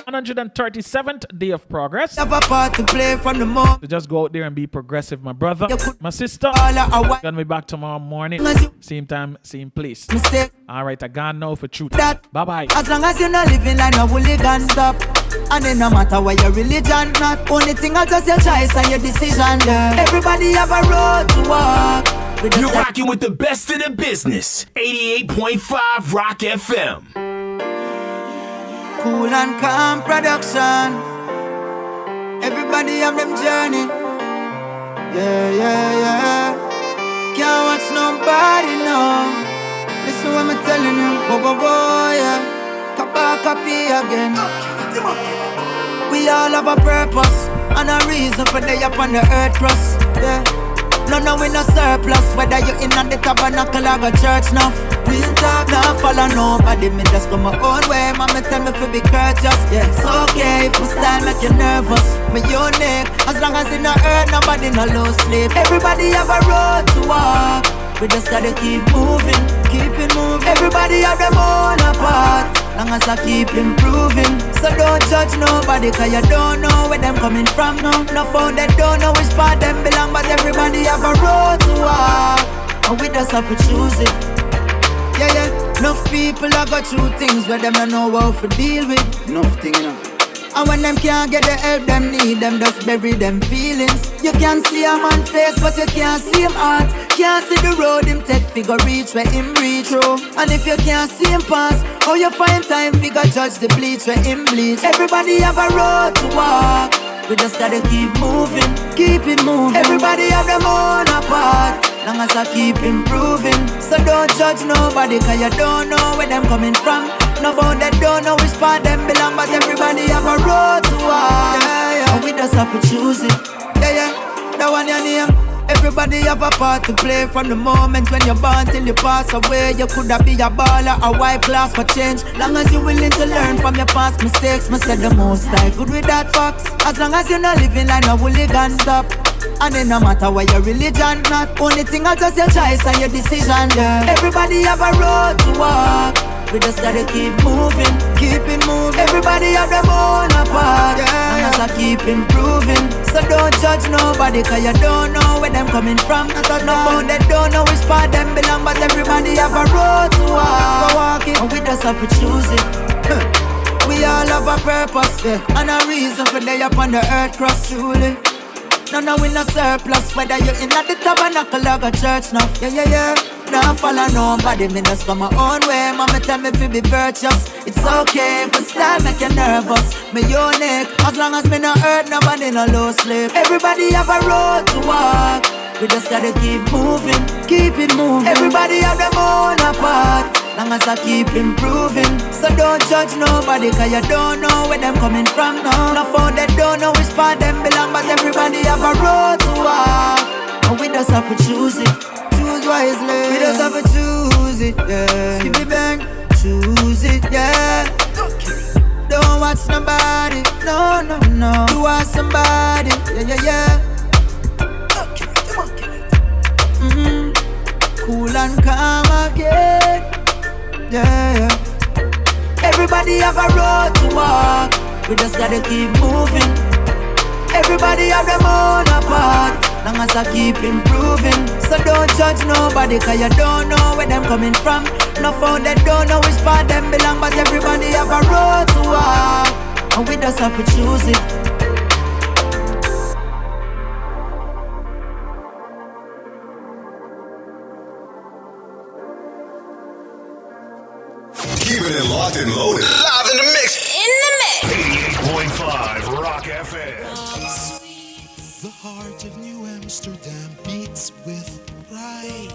137th day of progress. Have a part to play from the moment. So just go out there and be progressive, my brother, my sister. All a white Gonna be back tomorrow morning, same time, same place. mistake. All right, I gone now for truth. That Bye-bye. as long as you're not living like no hooligan, stop. And it no matter what your religion, not only thing I just your choice and your decision. Everybody have a road to walk. You're rocking with the best in the business. 88.5 Rock FM. Cool and calm production. Everybody have them journey. Yeah. Can't watch nobody now. Listen what I'm telling you. Boy, yeah. Copy again. We all have a purpose and a reason for day up on the earth crust. Yeah. No, we no surplus. Whether you in on the tabernacle or go church now. Real talk, now follow nobody. Me just go my own way. Mama tell me to be courteous. Yeah, it's okay if my style make you nervous. Me unique. As long as in the earth, nobody no lose sleep. Everybody have a road to walk. We just gotta keep moving, keep it moving. Everybody have them own apart. Long as I keep improving. So don't judge nobody, cause you don't know where them coming from. No phone, they don't know which part them belong. But everybody have a road to walk, and we just have to choose it. Yeah. Enough people have got through things where them don't know how to deal with. Enough thing, you know. And when them can't get the help them need, them just bury them feelings. You can see a man face, but you can't see him heart. Can't see the road him take, figure reach where him reach through. And if you can't see him pass, how you find time, figure judge the bleach where him bleach. Everybody have a road to walk. We just gotta keep moving, keep it moving. Everybody have them own apart. Long as I keep improving. So don't judge nobody, cause you don't know where them coming from. No phone, they don't know which part them belong. But everybody have a road to walk. Yeah. And we just have to choose it. Yeah. That one your name. Everybody have a part to play. From the moment when you're born till you pass away. You coulda be a baller, a white glass for change. Long as you're willing to learn from your past mistakes. Me said the most I good with that fox. As long as you're not living like no hooligan stop. And it no matter what your religion not. Only thing I just your choice and your decision, yeah. Everybody have a road to walk. We just gotta keep moving, keep it moving. Everybody have them own apart. And as I keep improving. So don't judge nobody, cause you don't know where them coming from. No phone, they don't know which part them belong. But everybody have a road to walk. And we just have to choose it. We all have a purpose, yeah. And a reason for day up on the earth crust, truly. No, we no surplus. Whether you in at the tabernacle or go church now. Yeah. Now follow nobody, me just go my own way. Mama tell me to be virtuous. It's okay, but style make you nervous. Me unique, as long as me no hurt nobody no lose sleep. Everybody have a road to walk. We just gotta keep moving, keep it moving. Everybody have them own apart. Long as I keep improving. So don't judge nobody, cause you don't know where them coming from. No phone, they don't know which part them belong. But everybody have a road to walk. And we just have to choose it. Choose wisely. We just have to choose it, yeah. Skip it bang, choose it, yeah. Don't watch nobody, no. You want somebody, yeah. Cool and calm again, yeah. Everybody have a road to walk. We just gotta keep moving. Everybody have them own apart. Long as I keep improving. So don't judge nobody, cause you don't know where them coming from. No phone, they don't know which part them belong. But everybody have a road to walk. And we just have to choose it. Keeping it locked and loaded. Live in the mix. In the mix. 88.5 Rock FM. The heart of New Amsterdam beats with pride.